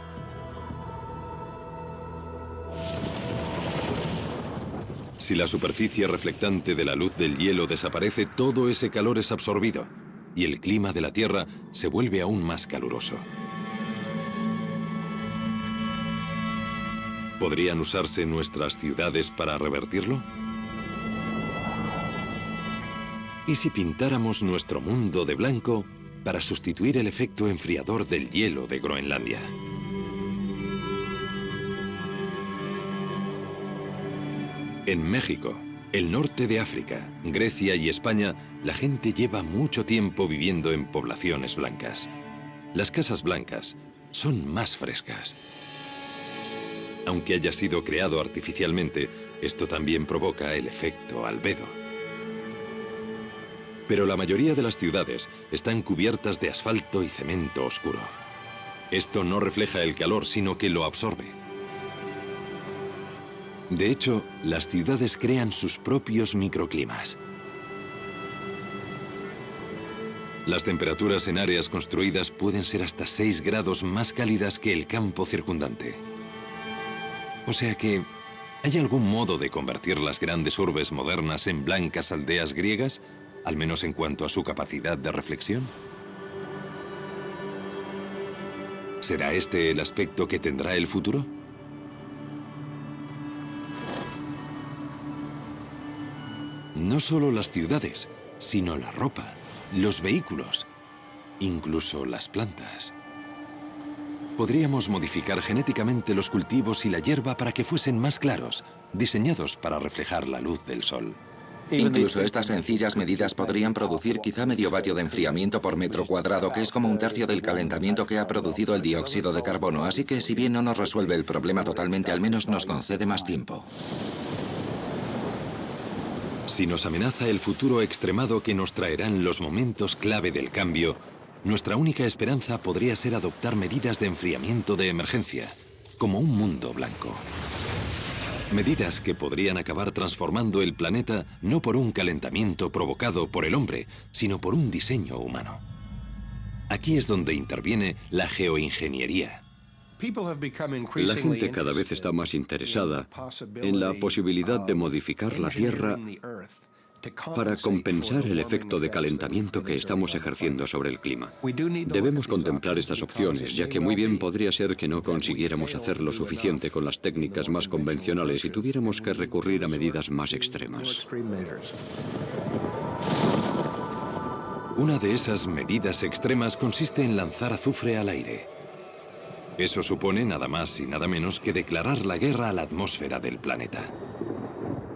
Si la superficie reflectante de la luz del hielo desaparece, todo ese calor es absorbido y el clima de la Tierra se vuelve aún más caluroso. ¿Podrían usarse nuestras ciudades para revertirlo? ¿Y si pintáramos nuestro mundo de blanco para sustituir el efecto enfriador del hielo de Groenlandia? En México, el norte de África, Grecia y España, la gente lleva mucho tiempo viviendo en poblaciones blancas. Las casas blancas son más frescas. Aunque haya sido creado artificialmente, esto también provoca el efecto albedo. Pero la mayoría de las ciudades están cubiertas de asfalto y cemento oscuro. Esto no refleja el calor, sino que lo absorbe. De hecho, las ciudades crean sus propios microclimas. Las temperaturas en áreas construidas pueden ser hasta 6 grados más cálidas que el campo circundante. O sea que, ¿hay algún modo de convertir las grandes urbes modernas en blancas aldeas griegas, al menos en cuanto a su capacidad de reflexión? ¿Será este el aspecto que tendrá el futuro? No solo las ciudades, sino la ropa, los vehículos, incluso las plantas. Podríamos modificar genéticamente los cultivos y la hierba para que fuesen más claros, diseñados para reflejar la luz del sol. Incluso estas sencillas medidas podrían producir quizá medio vatio de enfriamiento por metro cuadrado, que es como un tercio del calentamiento que ha producido el dióxido de carbono. Así que si bien no nos resuelve el problema totalmente, al menos nos concede más tiempo. Si nos amenaza el futuro extremado que nos traerán los momentos clave del cambio, nuestra única esperanza podría ser adoptar medidas de enfriamiento de emergencia, como un mundo blanco. Medidas que podrían acabar transformando el planeta no por un calentamiento provocado por el hombre, sino por un diseño humano. Aquí es donde interviene la geoingeniería. La gente cada vez está más interesada en la posibilidad de modificar la Tierra para compensar el efecto de calentamiento que estamos ejerciendo sobre el clima. Debemos contemplar estas opciones, ya que muy bien podría ser que no consiguiéramos hacer lo suficiente con las técnicas más convencionales y tuviéramos que recurrir a medidas más extremas. Una de esas medidas extremas consiste en lanzar azufre al aire. Eso supone nada más y nada menos que declarar la guerra a la atmósfera del planeta.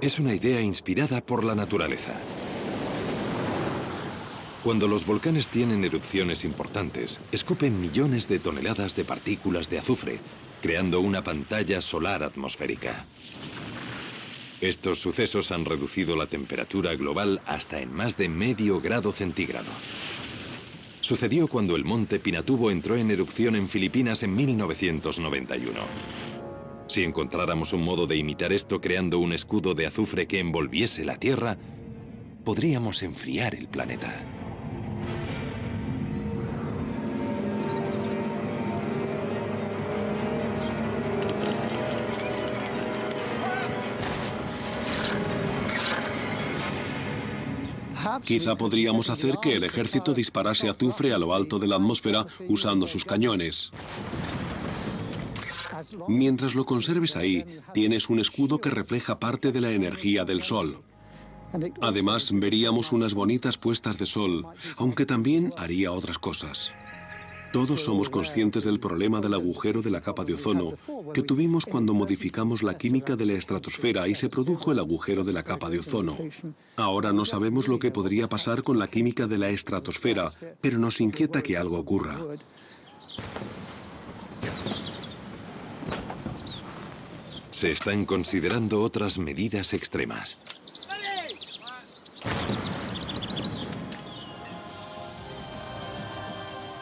Es una idea inspirada por la naturaleza. Cuando los volcanes tienen erupciones importantes, escupen millones de toneladas de partículas de azufre, creando una pantalla solar atmosférica. Estos sucesos han reducido la temperatura global hasta en más de medio grado centígrado. Sucedió cuando el monte Pinatubo entró en erupción en Filipinas en 1991. Si encontráramos un modo de imitar esto creando un escudo de azufre que envolviese la Tierra, podríamos enfriar el planeta. Quizá podríamos hacer que el ejército disparase azufre a lo alto de la atmósfera usando sus cañones. Mientras lo conserves ahí, tienes un escudo que refleja parte de la energía del sol. Además, veríamos unas bonitas puestas de sol, aunque también haría otras cosas. Todos somos conscientes del problema del agujero de la capa de ozono que tuvimos cuando modificamos la química de la estratosfera y se produjo el agujero de la capa de ozono. Ahora no sabemos lo que podría pasar con la química de la estratosfera, pero nos inquieta que algo ocurra. Se están considerando otras medidas extremas.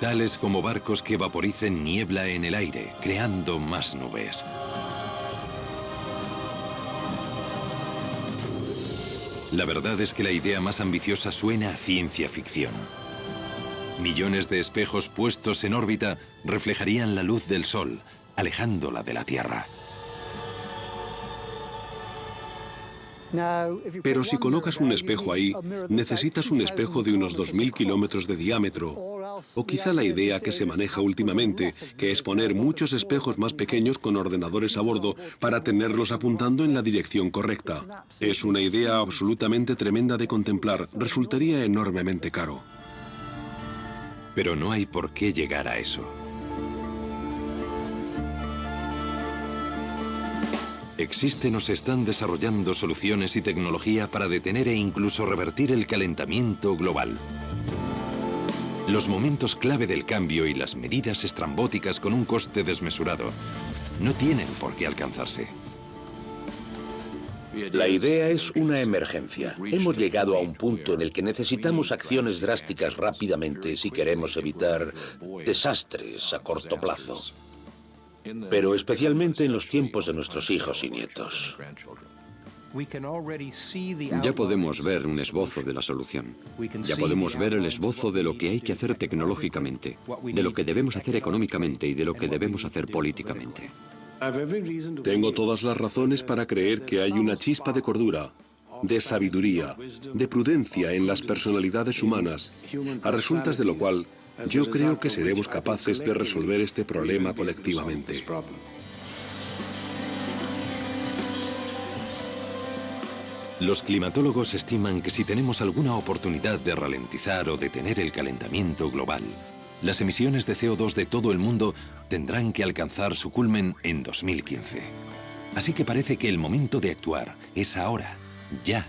Tales como barcos que vaporicen niebla en el aire, creando más nubes. La verdad es que la idea más ambiciosa suena a ciencia ficción. Millones de espejos puestos en órbita reflejarían la luz del Sol, alejándola de la Tierra. Pero si colocas un espejo ahí, necesitas un espejo de unos 2000 kilómetros de diámetro. O quizá la idea que se maneja últimamente, que es poner muchos espejos más pequeños con ordenadores a bordo para tenerlos apuntando en la dirección correcta. Es una idea absolutamente tremenda de contemplar. Resultaría enormemente caro. Pero no hay por qué llegar a eso. Existen o se están desarrollando soluciones y tecnología para detener e incluso revertir el calentamiento global. Los momentos clave del cambio y las medidas estrambóticas con un coste desmesurado no tienen por qué alcanzarse. La idea es una emergencia. Hemos llegado a un punto en el que necesitamos acciones drásticas rápidamente si queremos evitar desastres a corto plazo. Pero especialmente en los tiempos de nuestros hijos y nietos. Ya podemos ver un esbozo de la solución. Ya podemos ver el esbozo de lo que hay que hacer tecnológicamente, de lo que debemos hacer económicamente y de lo que debemos hacer políticamente. Tengo todas las razones para creer que hay una chispa de cordura, de sabiduría, de prudencia en las personalidades humanas, a resultas de lo cual yo creo que seremos capaces de resolver este problema colectivamente. Los climatólogos estiman que si tenemos alguna oportunidad de ralentizar o detener el calentamiento global, las emisiones de CO2 de todo el mundo tendrán que alcanzar su culmen en 2015. Así que parece que el momento de actuar es ahora, ya.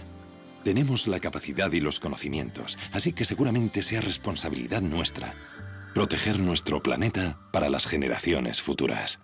Tenemos la capacidad y los conocimientos, así que seguramente sea responsabilidad nuestra proteger nuestro planeta para las generaciones futuras.